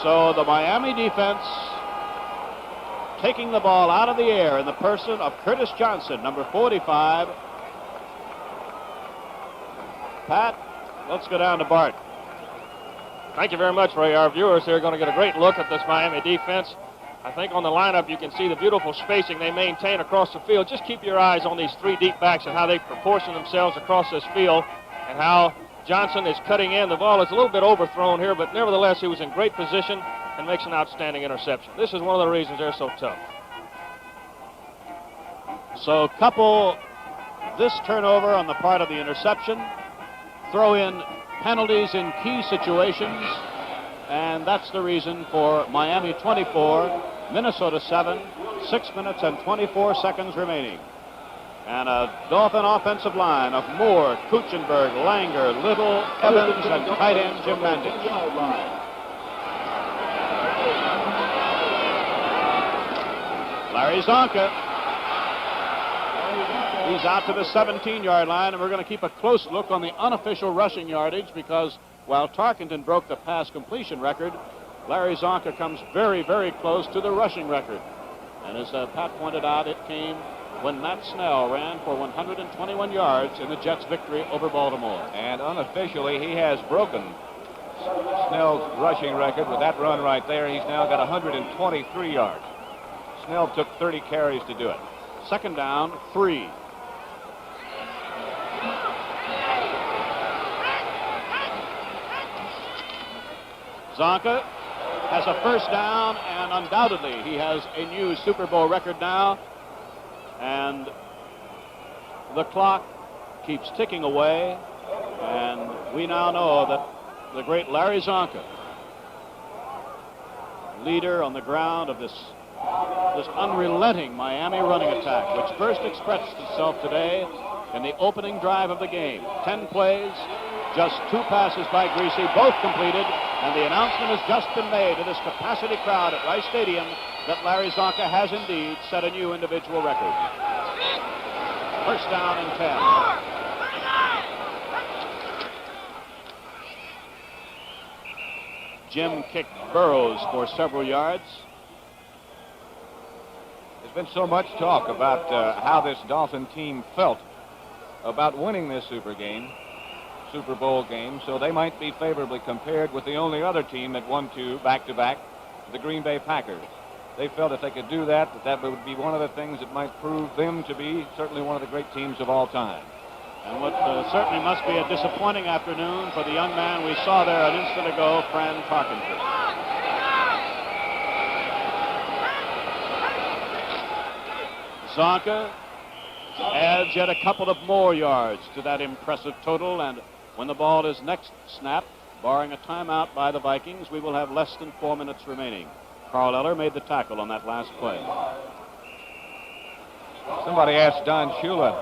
So the Miami defense taking the ball out of the air in the person of Curtis Johnson, number 45. Pat, let's go down to Bart. Thank you very much, Ray. Our viewers here are going to get a great look at this Miami defense. I think on the lineup you can see the beautiful spacing they maintain across the field. Just keep your eyes on these three deep backs and how they proportion themselves across this field and how Johnson is cutting in. The ball is a little bit overthrown here, but nevertheless he was in great position and makes an outstanding interception. This is one of the reasons they're so tough. So a couple this turnover on the part of the interception, throw in penalties in key situations, and that's the reason for Miami 24, Minnesota 7, 6 minutes and 24 seconds remaining. And a Dolphin offensive line of Moore, Kuchenberg, Langer, Little, Evans, and tight end Jim Mandich. Larry Csonka. He's out to the 17-yard line, and we're going to keep a close look on the unofficial rushing yardage because while Tarkenton broke the pass completion record, Larry Csonka comes very, very close to the rushing record. And as Pat pointed out, it came when Matt Snell ran for 121 yards in the Jets' victory over Baltimore. And unofficially, he has broken Snell's rushing record with that run right there. He's now got 123 yards. Snell took 30 carries to do it. Second down, 3. Csonka has a first down, and undoubtedly he has a new Super Bowl record now. And the clock keeps ticking away, and we now know that the great Larry Csonka, leader on the ground of this unrelenting Miami running attack, which first expressed itself today in the opening drive of the game. 10 plays, just 2 passes by Greasy, both completed, and the announcement has just been made to this capacity crowd at Rice Stadium that Larry Csonka has indeed set a new individual record. First down and 10. Jim kicked Burrows for several yards. There's been so much talk about how this Dolphin team felt about winning this Super Bowl game, so they might be favorably compared with the only other team that won 2 back-to-back, the Green Bay Packers. They felt if they could do that, that would be one of the things that might prove them to be certainly one of the great teams of all time. And what certainly must be a disappointing afternoon for the young man we saw there an instant ago, Fran Tarkenton. Csonka adds yet a couple of more yards to that impressive total, and when the ball is next snapped, barring a timeout by the Vikings, we will have less than 4 minutes remaining. Carl Eller made the tackle on that last play. Somebody asked Don Shula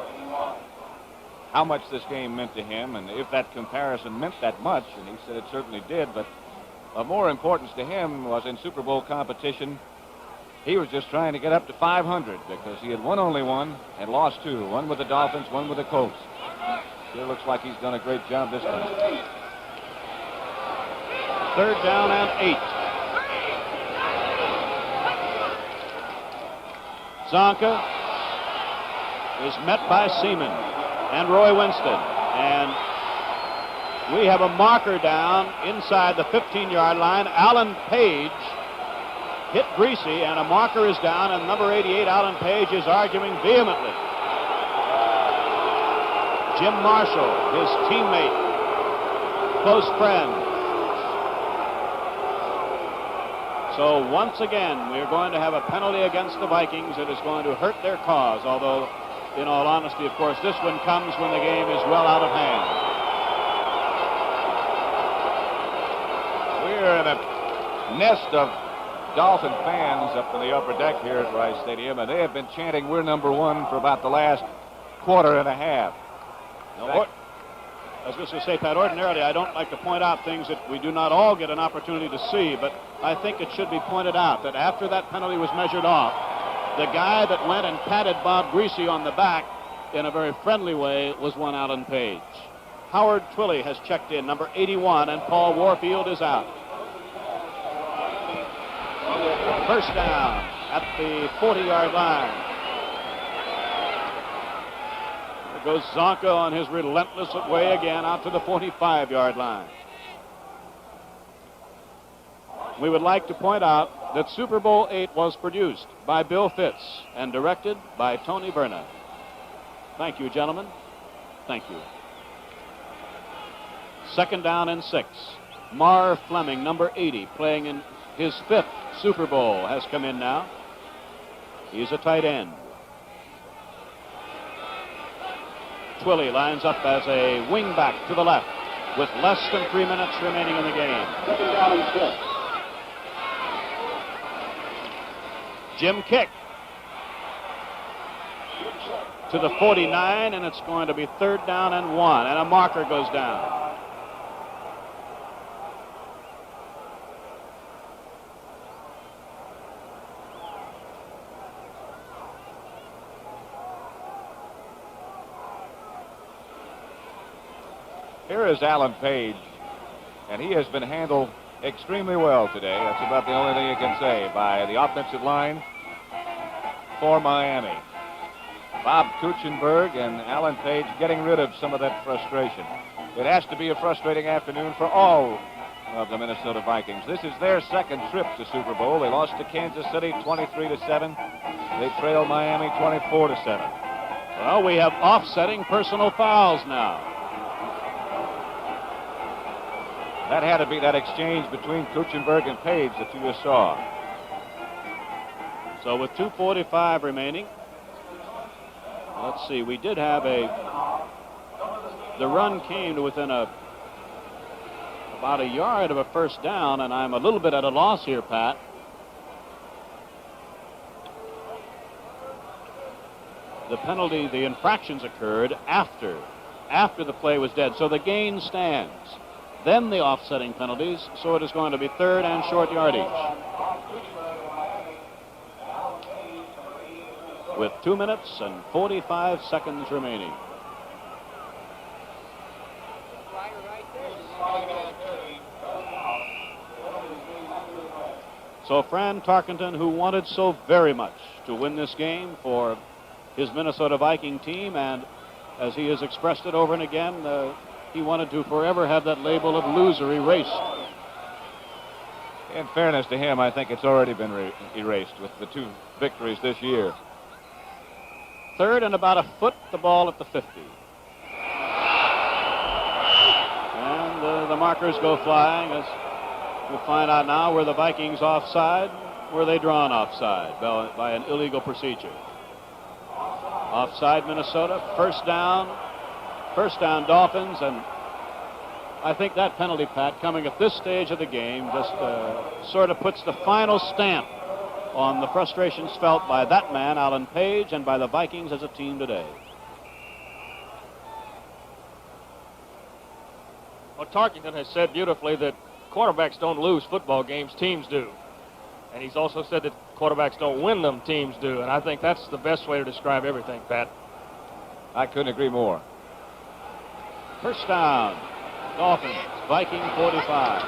how much this game meant to him and if that comparison meant that much, and he said it certainly did, but of more importance to him was in Super Bowl competition, he was just trying to get up to 500 because he had won only one and lost 2, one with the Dolphins, one with the Colts. Sure looks like he's done a great job this time. Third down and 8. Csonka is met by Seaman and Roy Winston, and we have a marker down inside the 15-yard line. Alan Page hit Greasy, and a marker is down, and number 88, Alan Page, is arguing vehemently. Jim Marshall, his teammate, close friend. So once again, we're going to have a penalty against the Vikings that is going to hurt their cause, although, in all honesty, of course, this one comes when the game is well out of hand. We're in a nest of Dolphin fans up in the upper deck here at Rice Stadium, and they have been chanting, "We're number 1" for about the last quarter and a half. Now, I was just going to say, Pat, ordinarily I don't like to point out things that we do not all get an opportunity to see, but I think it should be pointed out that after that penalty was measured off, the guy that went and patted Bob Greasy on the back in a very friendly way was one Alan Page. Howard Twilley has checked in, number 81, and Paul Warfield is out. First down at the 40-yard line. Goes Csonka on his relentless way again out to the 45-yard line. We would like to point out that Super Bowl VIII was produced by Bill Fitz and directed by Tony Berna. Thank you, gentlemen. Thank you. Second down and 6. Marv Fleming, number 80, playing in his 5th Super Bowl, has come in now. He's a tight end. Twilley lines up as a wingback to the left with less than 3 minutes remaining in the game. Second down and 6. Jim kick to the 49, and it's going to be 3rd down and 1, and a marker goes down. Here is Alan Page, and he has been handled extremely well today. That's about the only thing you can say by the offensive line for Miami. Bob Kuchenberg and Alan Page getting rid of some of that frustration. It has to be a frustrating afternoon for all of the Minnesota Vikings. This is their second trip to Super Bowl. They lost to Kansas City 23-7. They trailed Miami 24-7. Well, we have offsetting personal fouls now. That had to be that exchange between Kuchenberg and Page that you just saw. So with 2:45 remaining, let's see, we did have the run came to within about a yard of a first down, and I'm a little bit at a loss here, Pat. The penalty, the infractions occurred after the play was dead, so the gain stands. Then the offsetting penalties, so it is going to be 3rd and short yardage. With 2 minutes and 45 seconds remaining. So Fran Tarkenton, who wanted so very much to win this game for his Minnesota Viking team, and as he has expressed it over and again, he wanted to forever have that label of loser erased. In fairness to him, I think it's already been erased with the 2 victories this year. 3rd and about a foot, the ball at the 50. And the markers go flying, as we'll find out now. Were the Vikings offside? Were they drawn offside by an illegal procedure? Offside Minnesota, first down Dolphins, and I think that penalty, Pat, coming at this stage of the game, just sort of puts the final stamp on the frustrations felt by that man, Alan Page, and by the Vikings as a team today. Well, Tarkenton has said beautifully that quarterbacks don't lose football games, teams do. And he's also said that quarterbacks don't win them, teams do. And I think that's the best way to describe everything, Pat. I couldn't agree more. First down, Dolphins, Viking 45.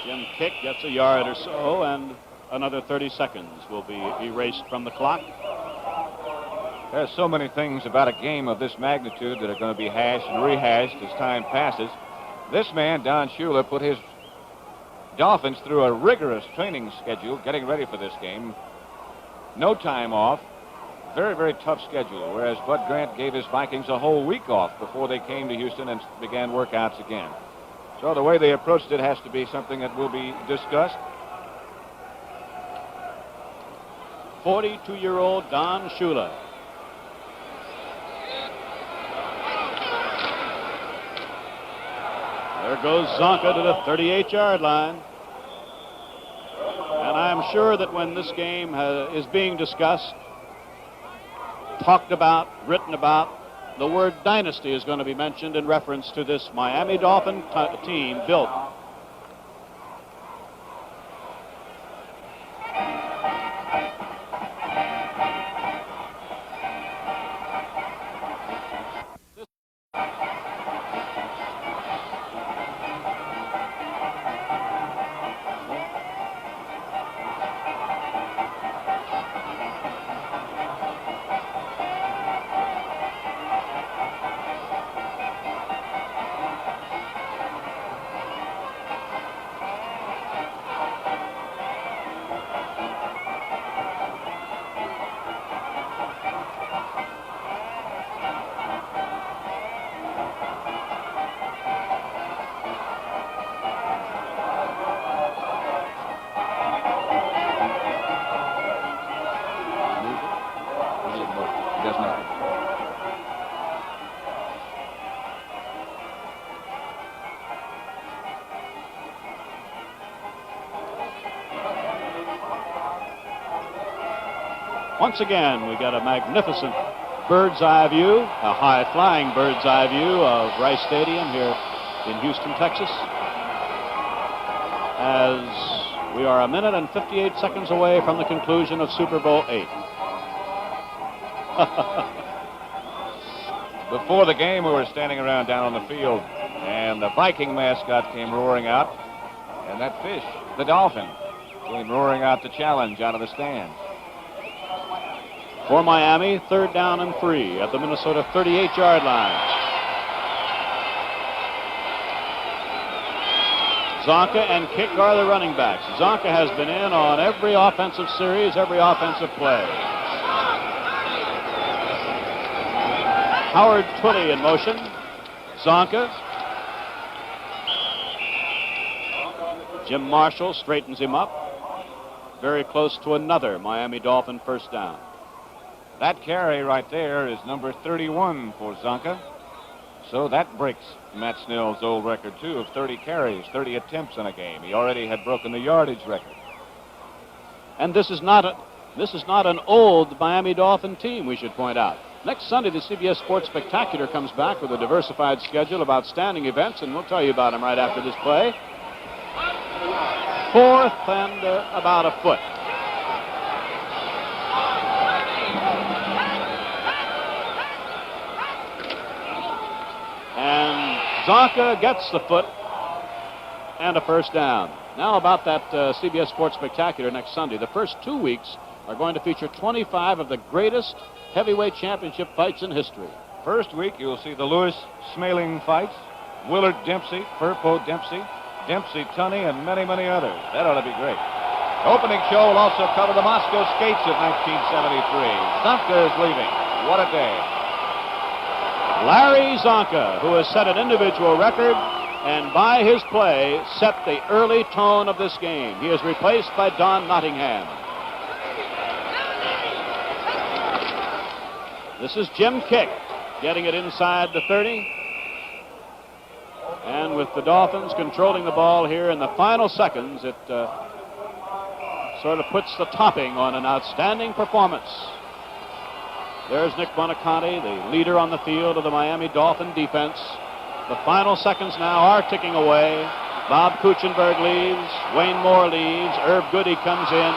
Jim kick gets a yard or so, and another 30 seconds will be erased from the clock. There's so many things about a game of this magnitude that are going to be hashed and rehashed as time passes. This man, Don Shula, put his Dolphins through a rigorous training schedule getting ready for this game. No time off. Very, very tough schedule, whereas Bud Grant gave his Vikings a whole week off before they came to Houston and began workouts again. So the way they approached it has to be something that will be discussed. 42-year-old Don Shula. There goes Csonka to the 38-yard line. And I'm sure that when this game is being discussed, talked about, written about, the word dynasty is going to be mentioned in reference to this Miami Dolphin team built Once again, we got a magnificent bird's eye view, a high-flying bird's eye view of Rice Stadium here in Houston, Texas, as we are a minute and 58 seconds away from the conclusion of Super Bowl VIII. Before the game, we were standing around down on the field, and the Viking mascot came roaring out, and that fish, the dolphin, came roaring out to challenge out of the stands. For Miami, 3rd down and 3 at the Minnesota 38-yard line. Csonka and Kick are the running backs. Csonka has been in on every offensive series, every offensive play. Howard Twilley in motion. Csonka. Jim Marshall straightens him up. Very close to another Miami Dolphin first down. That carry right there is number 31 for Csonka. So that breaks Matt Snell's old record, too, of 30 carries, 30 attempts in a game. He already had broken the yardage record. And this is not an old Miami Dolphin team, we should point out. Next Sunday, the CBS Sports Spectacular comes back with a diversified schedule of outstanding events, and we'll tell you about them right after this play. 4th and about a foot. And Csonka gets the foot and a first down. Now about that CBS Sports Spectacular next Sunday. The first 2 weeks are going to feature 25 of the greatest heavyweight championship fights in history. First week, you'll see the Lewis Smaling fights, Willard Dempsey, Furpo Dempsey, Dempsey Tunney, and many, many others. That ought to be great. Opening show will also cover the Moscow Skates of 1973. Csonka is leaving. What a day. Larry Csonka, who has set an individual record and by his play set the early tone of this game. He is replaced by Don Nottingham. This is Jim Kick getting it inside the 30. And with the Dolphins controlling the ball here in the final seconds, it sort of puts the topping on an outstanding performance. There's Nick Buoniconti, the leader on the field of the Miami Dolphin defense. The final seconds now are ticking away. Bob Kuchenberg leaves. Wayne Moore leaves. Irv Goody comes in.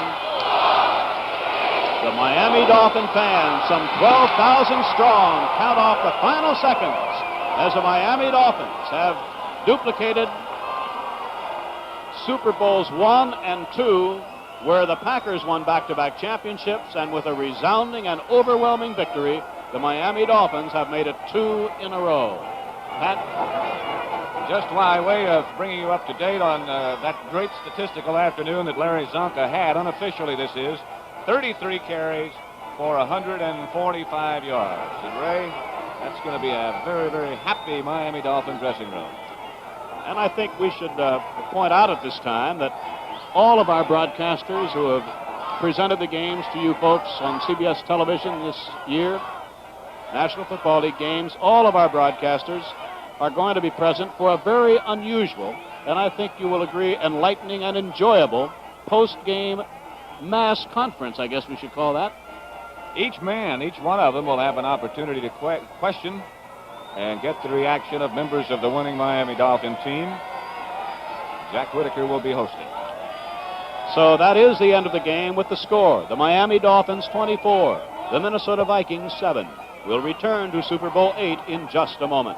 The Miami Dolphin fans, some 12,000 strong, count off the final seconds as the Miami Dolphins have duplicated Super Bowls I and II, where the Packers won back-to-back championships, and with a resounding and overwhelming victory, the Miami Dolphins have made it 2 in a row. Pat? Just by way of bringing you up to date on that great statistical afternoon that Larry Csonka had, unofficially this is, 33 carries for 145 yards. And Ray, that's going to be a very, very happy Miami Dolphin dressing room. And I think we should point out at this time that all of our broadcasters who have presented the games to you folks on CBS television this year, National Football League games, all of our broadcasters are going to be present for a very unusual, and I think you will agree, enlightening and enjoyable post-game mass conference, I guess we should call that. Each one of them will have an opportunity to question and get the reaction of members of the winning Miami Dolphin team. Jack Whitaker will be hosting. So that is the end of the game with the score. The Miami Dolphins 24, the Minnesota Vikings 7. We'll return to Super Bowl VIII in just a moment.